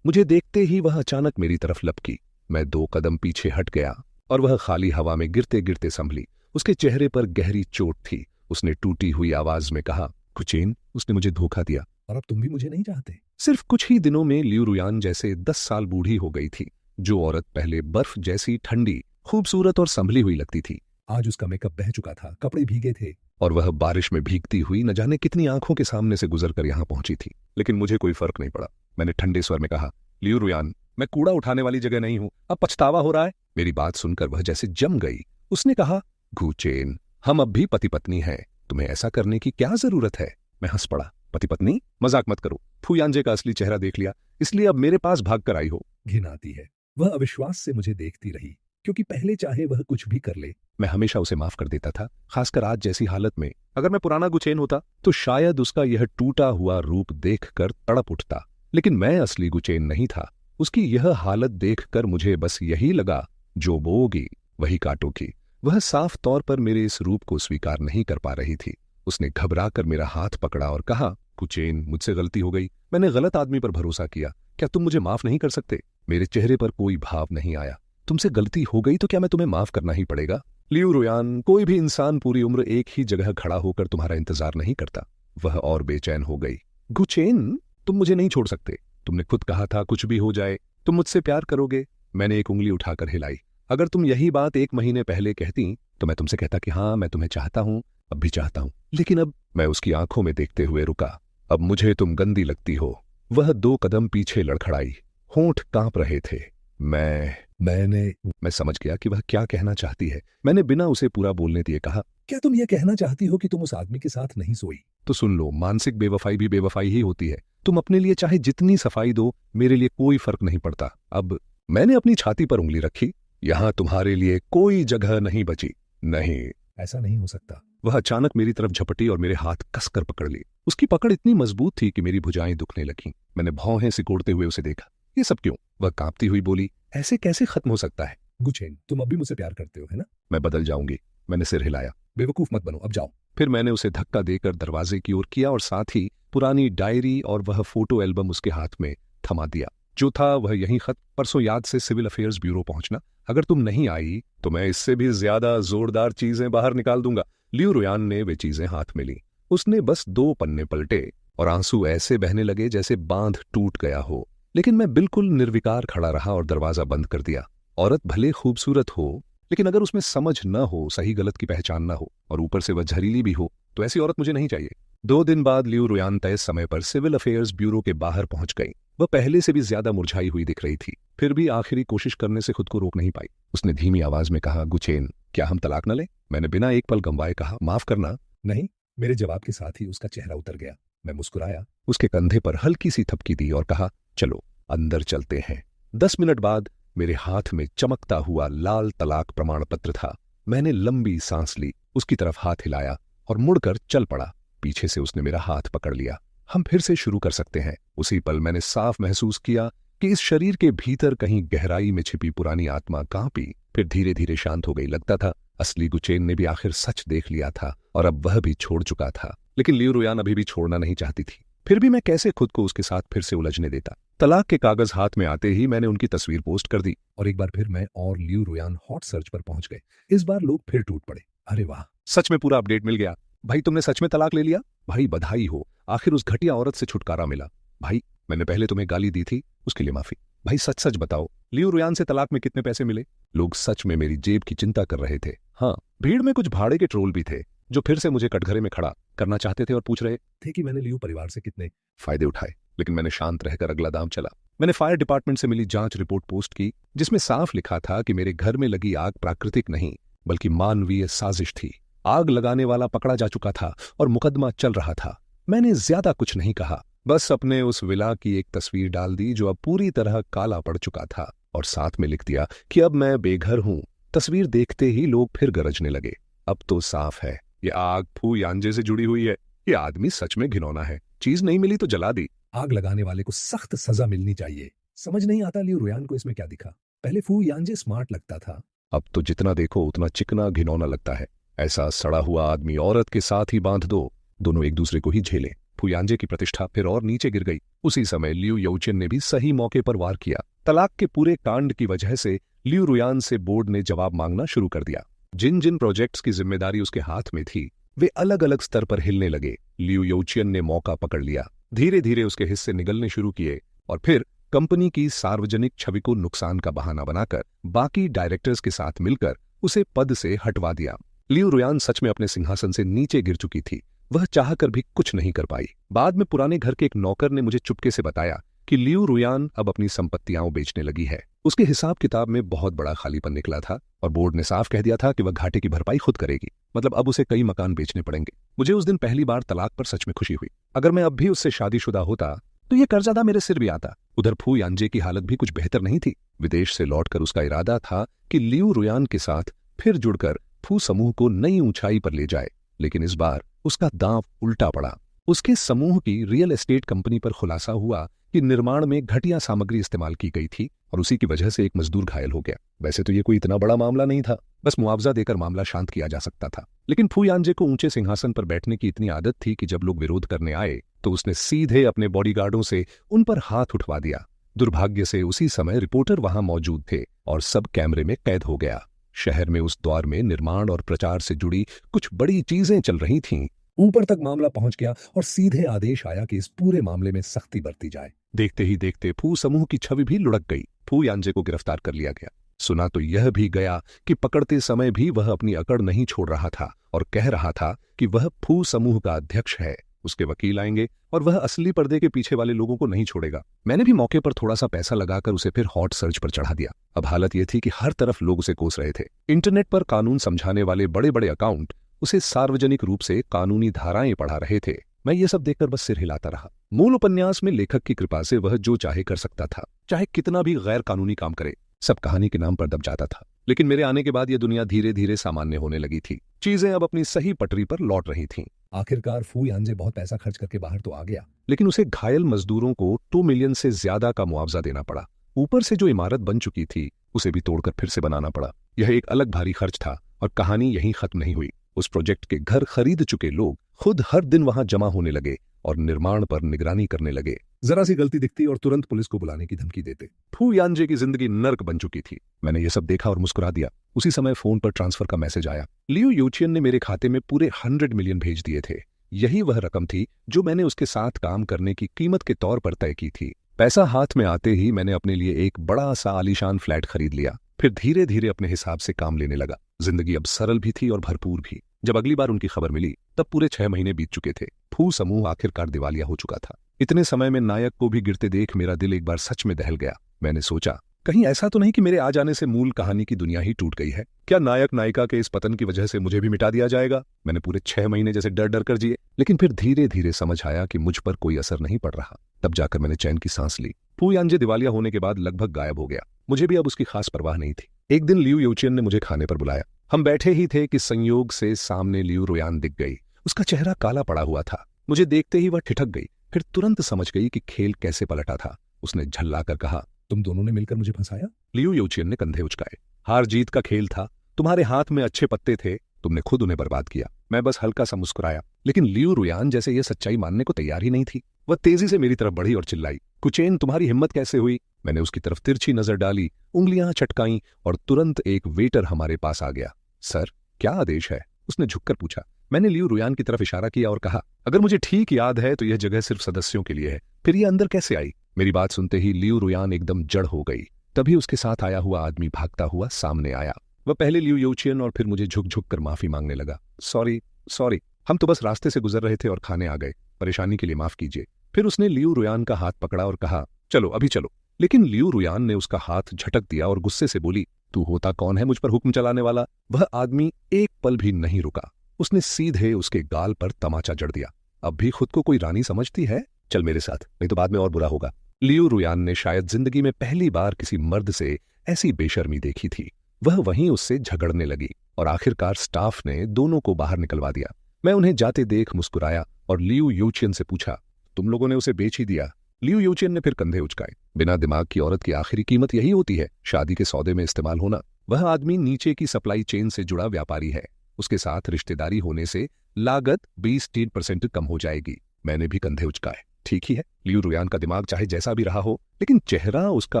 मुझे देखते ही वह अचानक मेरी तरफ लपकी। मैं 2 कदम पीछे हट गया और वह खाली हवा में गिरते गिरते संभली। उसके चेहरे पर गहरी चोट थी। उसने टूटी हुई आवाज में कहा, कुचेन, उसने मुझे धोखा दिया और अब तुम भी मुझे नहीं चाहते। सिर्फ कुछ ही दिनों में लियू रुयान जैसे 10 साल बूढ़ी हो गई थी। जो औरत पहले बर्फ जैसी ठंडी, खूबसूरत और संभली हुई लगती थी, आज उसका मेकअप बह चुका था, कपड़े भीगे थे। और वह बारिश में भीगती हुई न जाने कितनी आंखों के सामने से गुजरकर यहां पहुंची थी। लेकिन मुझे कोई फर्क नहीं पड़ा। मैंने ठंडे स्वर में कहा, लियू रुयान, मैं कूड़ा उठाने वाली जगह नहीं हूं, अब पछतावा हो रहा है। मेरी बात सुनकर वह जैसे जम गई। उसने कहा, गुचेन, हम अब भी पति पत्नी हैं, तुम्हें ऐसा करने की क्या जरूरत है? मैं हंस पड़ा। पति पत्नी? मजाक मत करो। फूयांजे का असली चेहरा देख लिया, इसलिए अब मेरे पास भाग कर आई हो। घिन आती है। वह अविश्वास से मुझे देखती रही, क्योंकि पहले चाहे वह कुछ भी कर ले, मैं हमेशा उसे माफ कर देता था, खासकर आज जैसी हालत में। अगर मैं पुराना गुचेन होता तो शायद उसका यह टूटा हुआ रूप देखकर तड़प उठता, लेकिन मैं असली गुचेन नहीं था। उसकी यह हालत देखकर मुझे बस यही लगा, जो बोगी वही काटोगी। वह साफ तौर पर मेरे इस रूप को स्वीकार नहीं कर पा रही थी। उसने घबराकर मेरा हाथ पकड़ा और कहा, कुचेन, मुझसे गलती हो गई, मैंने गलत आदमी पर भरोसा किया, क्या तुम मुझे माफ नहीं कर सकते? मेरे चेहरे पर कोई भाव नहीं आया। तुमसे गलती हो गई तो क्या मैं तुम्हें माफ करना ही पड़ेगा? लियू रुयान, कोई भी इंसान पूरी उम्र एक ही जगह खड़ा होकर तुम्हारा इंतजार नहीं करता। वह और बेचैन हो गई। गुचेन, तुम मुझे नहीं छोड़ सकते। तुमने खुद कहा था, कुछ भी हो जाए तुम मुझसे प्यार करोगे। मैंने एक उंगली उठाकर हिलाई। अगर तुम यही बात 1 महीने पहले कहती तो मैं तुमसे कहता कि हाँ, मैं तुम्हें चाहता हूं, अब भी चाहता हूं। लेकिन अब मैं उसकी आंखों में देखते हुए रुका। अब मुझे तुम गंदी लगती हो। वह 2 कदम पीछे लड़खड़ाई, होंठ कांप रहे थे। मैं समझ गया कि वह क्या कहना चाहती है। मैंने बिना उसे पूरा बोलने दिए कहा, क्या तुम ये कहना चाहती हो कि तुम उस आदमी के साथ नहीं सोई? तो सुन लो, मानसिक बेवफाई भी बेवफाई ही होती है। तुम अपने लिए चाहे जितनी सफाई दो, मेरे लिए कोई फर्क नहीं पड़ता। अब मैंने अपनी छाती पर उंगली रखी। यहां तुम्हारे लिए कोई जगह नहीं बची। नहीं, ऐसा नहीं हो सकता। वह अचानक मेरी तरफ झपटी और मेरे हाथ कसकर पकड़ ली। उसकी पकड़ इतनी मजबूत थी कि मेरी भुजाएं दुखने लगीं। मैंने भौहें सिकोड़ते हुए उसे देखा। ये सब क्यों? वह कांपती हुई बोली, ऐसे कैसे खत्म हो सकता है? गुचेन, तुम अब भी मुझसे प्यार करते हो, है ना? मैं बदल जाऊंगी। मैंने सिर हिलाया। बेवकूफ मत बनो, अब जाओ। फिर मैंने उसे धक्का देकर दरवाजे की ओर किया और साथ ही पुरानी डायरी और वह फोटो एल्बम उसके हाथ में थमा दिया। जो था वह यही खत, परसों याद से सिविल अफेयर्स ब्यूरो पहुंचना। अगर तुम नहीं आई तो मैं इससे भी ज्यादा जोरदार चीजें बाहर निकाल दूंगा। लियू रुयान ने वे चीजें हाथ में ली। उसने बस 2 पन्ने पलटे और आंसू ऐसे बहने लगे जैसे बांध टूट गया हो। लेकिन मैं बिल्कुल निर्विकार खड़ा रहा और दरवाजा बंद कर दिया। औरत भले खूबसूरत हो, लेकिन अगर उसमें समझ न हो, सही गलत की पहचान न हो और ऊपर से वह जहरीली भी हो, तो ऐसी औरत मुझे नहीं चाहिए। 2 दिन बाद लियू रुयान तय समय पर सिविल अफेयर्स ब्यूरो के बाहर पहुंच गई। वह पहले से भी ज्यादा मुरझाई हुई दिख रही थी, फिर भी आखिरी कोशिश करने से खुद को रोक नहीं पाई। उसने धीमी आवाज में कहा, गुचेन, क्या हम तलाक न लें? मैंने बिना एक पल गंवाए कहा, माफ करना। नहीं। मेरे जवाब के साथ ही उसका चेहरा उतर गया। मैं मुस्कुराया, उसके कंधे पर हल्की सी थपकी दी और कहा, चलो अंदर चलते हैं। 10 मिनट बाद मेरे हाथ में चमकता हुआ लाल तलाक प्रमाण पत्र था। मैंने लंबी सांस ली, उसकी तरफ हाथ हिलाया और मुड़कर चल पड़ा। पीछे से उसने मेरा हाथ पकड़ लिया। हम फिर से शुरू कर सकते हैं। उसी पल मैंने साफ महसूस किया कि इस शरीर के भीतर कहीं गहराई में छिपी पुरानी आत्मा कांपी, फिर धीरे धीरे शांत हो गई। लगता था असली गुचेन ने भी आखिर सच देख लिया था और अब वह भी छोड़ चुका था। लेकिन लियू रुयान अभी भी छोड़ना नहीं चाहती थी। फिर भी मैं कैसे खुद को उसके साथ फिर से उलझने देता? तलाक के कागज हाथ में आते ही मैंने उनकी तस्वीर पोस्ट कर दी और एक बार फिर मैं और लियू रुयान हॉट सर्च पर पहुंच गए। इस बार लोग फिर टूट पड़े। अरे वाह, सच में पूरा अपडेट मिल गया। भाई, तुमने सच में तलाक ले लिया? भाई बधाई हो, आखिर उस घटिया औरत से छुटकारा मिला। भाई, मैंने पहले तुम्हें गाली दी थी, उसके लिए माफी। भाई सच सच बताओ, लियू रुयान से तलाक में कितने पैसे मिले? लोग सच में मेरी जेब की चिंता कर रहे थे। हाँ, भीड़ में कुछ भाड़े के ट्रोल भी थे जो फिर से मुझे कटघरे में खड़ा करना चाहते थे और पूछ रहे थे कि मैंने लियू परिवार से कितने फायदे उठाए। लेकिन मैंने शांत रहकर अगला दांव चला। मैंने फायर डिपार्टमेंट से मिली जांच रिपोर्ट पोस्ट की, जिसमें साफ लिखा था कि मेरे घर में लगी आग प्राकृतिक नहीं बल्कि मानवीय साजिश थी। आग लगाने वाला पकड़ा जा चुका था और मुकदमा चल रहा था। मैंने ज्यादा कुछ नहीं कहा, बस अपने उस विला की एक तस्वीर डाल दी जो अब पूरी तरह काला पड़ चुका था और साथ में लिख दिया कि अब मैं बेघर हूं। तस्वीर देखते ही लोग फिर गरजने लगे। अब तो साफ है, ये आग फूयांजे से जुड़ी हुई है। ये आदमी सच में घिनौना है। चीज नहीं मिली तो जला दी। आग लगाने वाले को सख्त सजा मिलनी चाहिए। समझ नहीं आता लियू रुयान को इसमें क्या दिखा। पहले फू यानजे स्मार्ट लगता था। अब तो जितना देखो उतना चिकना घिनौना लगता है। ऐसा सड़ा हुआ आदमी औरत के साथ ही बांध दो, दोनों एक दूसरे को ही झेलें। फुयांजे की प्रतिष्ठा फिर और नीचे गिर गई। उसी समय लियू योचिन ने भी सही मौके पर वार किया। तलाक के पूरे कांड की वजह से लियू रुयान से बोर्ड ने जवाब मांगना शुरू कर दिया। जिन जिन प्रोजेक्ट्स की जिम्मेदारी उसके हाथ में थी वे अलग अलग स्तर पर हिलने लगे। लियू योचियन ने मौका पकड़ लिया। धीरे धीरे उसके हिस्से निगलने शुरू किए और फिर कंपनी की सार्वजनिक छवि को नुकसान का बहाना बनाकर बाकी डायरेक्टर्स के साथ मिलकर उसे पद से हटवा दिया। लियू रुयान सच में अपने सिंहासन से नीचे गिर चुकी थी। वह चाहकर भी कुछ नहीं कर पाई। बाद में पुराने घर के एक नौकर ने मुझे चुपके से बताया कि लियू रुयान अब अपनी संपत्तियां बेचने लगी है। उसके हिसाब किताब में बहुत बड़ा खालीपन निकला था और बोर्ड ने साफ कह दिया था कि वह घाटे की भरपाई खुद करेगी। मतलब अब उसे कई मकान बेचने पड़ेंगे। मुझे उस दिन पहली बार तलाक पर सच में खुशी हुई। अगर मैं अब भी उससे शादीशुदा होता तो ये कर्जदा मेरे सिर भी आता। उधर फू यानजे की हालत भी कुछ बेहतर नहीं थी। विदेश से लौटकर उसका इरादा था कि लियू रुयान के साथ फिर जुड़कर फू समूह को नई ऊंचाई पर ले जाए, लेकिन इस बार उसका दांव उल्टा पड़ा। उसके समूह की रियल एस्टेट कंपनी पर खुलासा हुआ कि निर्माण में घटिया सामग्री इस्तेमाल की गई थी और उसी की वजह से एक मजदूर घायल हो गया। वैसे तो ये कोई इतना बड़ा मामला नहीं था, बस मुआवजा देकर मामला शांत किया जा सकता था। लेकिन फू यानजे को ऊंचे सिंहासन पर बैठने की इतनी आदत थी कि जब लोग विरोध करने आए तो उसने सीधे अपने बॉडीगार्डों से उन पर हाथ उठवा दिया। दुर्भाग्य से उसी समय रिपोर्टर वहां मौजूद थे और सब कैमरे में कैद हो गया। शहर में उस दौर में निर्माण और प्रचार से जुड़ी कुछ बड़ी चीजें चल रही थीं। ऊपर तक मामला पहुंच गया और सीधे आदेश आया कि इस पूरे मामले में सख्ती बरती जाए। देखते ही देखते फू समूह की छवि भी लुढ़क गई। फू यानजे को गिरफ्तार कर लिया गया। सुना तो यह भी गया कि पकड़ते समय भी वह अपनी अकड़ नहीं छोड़ रहा था और कह रहा था कि वह फू समूह का अध्यक्ष है। उसके वकील आएंगे और वह असली पर्दे के पीछे वाले लोगों को नहीं छोड़ेगा। मैंने भी मौके पर थोड़ा सा पैसा लगाकर उसे फिर हॉट सर्च पर चढ़ा दिया। अब हालत यह थी कि हर तरफ लोग उसे कोस रहे थे। इंटरनेट पर कानून समझाने वाले बड़े बड़े अकाउंट उसे सार्वजनिक रूप से कानूनी धाराएं पढ़ा रहे थे। मैं ये सब देखकर बस सिर हिलाता रहा। मूल उपन्यास में लेखक की कृपा से वह जो चाहे कर सकता था, चाहे कितना भी गैर कानूनी काम करे। सब कहानी के नाम पर दब जाता था। लेकिन मेरे आने के बाद यह दुनिया धीरे धीरे सामान्य होने लगी थी। चीजें अब अपनी सही पटरी पर लौट रही थीं। आखिरकार फू यानजे बहुत पैसा खर्च करके बाहर तो आ गया, लेकिन उसे घायल मजदूरों को 2 मिलियन से ज्यादा का मुआवजा देना पड़ा। ऊपर से जो इमारत बन चुकी थी उसे भी तोड़कर फिर से बनाना पड़ा। यह एक अलग भारी खर्च था और कहानी यहीं खत्म नहीं हुई। उस प्रोजेक्ट के घर खरीद चुके लोग खुद हर दिन वहां जमा होने लगे और निर्माण पर निगरानी करने लगे। जरा सी गलती दिखती और तुरंत पुलिस को बुलाने की धमकी देते। फू यानजे की जिंदगी नर्क बन चुकी थी। मैंने यह सब देखा और मुस्कुरा दिया। उसी समय फोन पर ट्रांसफर का मैसेज आया। लियू योचियन ने मेरे खाते में पूरे 100 मिलियन भेज दिए थे। यही वह रकम थी जो मैंने उसके साथ काम करने की कीमत के तौर पर तय की थी। पैसा हाथ में आते ही मैंने अपने लिए एक बड़ा सा आलीशान फ्लैट खरीद लिया। फिर धीरे धीरे अपने हिसाब से काम लेने लगा। जिंदगी अब सरल भी थी और भरपूर भी। जब अगली बार उनकी खबर मिली तब पूरे 6 महीने बीत चुके थे। फू समूह आखिरकार दिवालिया हो चुका था। इतने समय में नायक को भी गिरते देख मेरा दिल एक बार सच में दहल गया। मैंने सोचा, कहीं ऐसा तो नहीं कि मेरे आ जाने से मूल कहानी की दुनिया ही टूट गई है। क्या नायक नायिका के इस पतन की वजह से मुझे भी मिटा दिया जाएगा? मैंने पूरे 6 महीने जैसे डर डर कर जिए, लेकिन फिर धीरे धीरे समझ आया कि मुझ पर कोई असर नहीं पड़ रहा। तब जाकर मैंने चैन की सांस ली। फू यानजे दिवालिया होने के बाद लगभग गायब हो गया। मुझे भी अब उसकी खास परवाह नहीं थी। एक दिन लियू योचियन ने मुझे खाने पर बुलाया। हम बैठे ही थे कि संयोग से सामने लियू रुयान दिख गई। उसका चेहरा काला पड़ा हुआ था। मुझे देखते ही वह ठिठक गई, फिर तुरंत समझ गई कि खेल कैसे पलटा था। उसने झल्लाकर कहा, तुम दोनों ने मिलकर मुझे फंसाया? लियू योचियन ने कंधे उचकाए। हार जीत का खेल था। तुम्हारे हाथ में अच्छे पत्ते थे, तुमने खुद उन्हें बर्बाद किया। मैं बस हल्का सा मुस्कुराया। लेकिन लियू रुयान जैसे यह सच्चाई मानने को तैयार ही नहीं थी। वह तेजी से मेरी तरफ बढ़ी और चिल्लाई, कुचेन, तुम्हारी हिम्मत कैसे हुई? मैंने उसकी तरफ तिरछी नजर डाली, उंगलियां चटकाईं और तुरंत एक वेटर हमारे पास आ गया। सर, क्या आदेश है? उसने झुककर पूछा। मैंने लियू रुयान की तरफ इशारा किया और कहा, अगर मुझे ठीक याद है तो यह जगह सिर्फ सदस्यों के लिए है। फिर यह अंदर कैसे आई? मेरी बात सुनते ही लियू रुयान एकदम जड़ हो गई। तभी उसके साथ आया हुआ आदमी भागता हुआ सामने आया। वह पहले लियू योचियन और फिर मुझे झुक झुक कर माफी मांगने लगा। सॉरी, हम तो बस रास्ते से गुजर रहे थे और खाने आ गए। परेशानी के लिए माफ कीजिए। फिर उसने लियू रुयान का हाथ पकड़ा और कहा, चलो अभी चलो। लेकिन लियू रुयान ने उसका हाथ झटक दिया और गुस्से से बोली, तू होता कौन है मुझ पर हुक्म चलाने वाला? वह आदमी एक पल भी नहीं रुका। उसने सीधे उसके गाल पर तमाचा जड़ दिया। अब भी खुद को कोई रानी समझती है? चल मेरे साथ, नहीं तो बाद में और बुरा होगा। लियू रुयान ने शायद जिंदगी में पहली बार किसी मर्द से ऐसी बेशर्मी देखी थी। वह वहीं उससे झगड़ने लगी और आखिरकार स्टाफ ने दोनों को बाहर निकलवा दिया। मैं उन्हें जाते देख मुस्कुराया और लियू योचियन से पूछा, तुम लोगों ने उसे बेच ही दिया? लियू यूचियन ने फिर कंधे उचकाए। बिना दिमाग की औरत की आखिरी कीमत यही होती है, शादी के सौदे में इस्तेमाल होना। वह आदमी नीचे की सप्लाई चेन से जुड़ा व्यापारी है, उसके साथ रिश्तेदारी होने से लागत 20% कम हो जाएगी। मैंने भी कंधे उचकाए। ठीक ही है, लियू रुयान का दिमाग चाहे जैसा भी रहा हो, लेकिन चेहरा उसका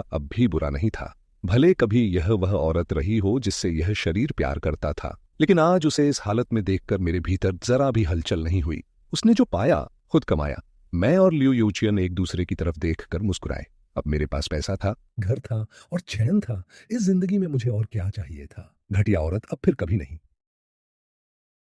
अब भी बुरा नहीं था। भले कभी यह वह औरत रही हो जिससे यह शरीर प्यार करता था, लेकिन आज उसे इस हालत में देखकर मेरे भीतर जरा भी हलचल नहीं हुई। उसने जो पाया खुद कमाया। मैं और लियू यूचियन एक दूसरे की तरफ देखकर मुस्कुराए। अब मेरे पास पैसा था, घर था और चैन था। इस जिंदगी में मुझे और क्या चाहिए था? घटिया औरत अब फिर कभी नहीं।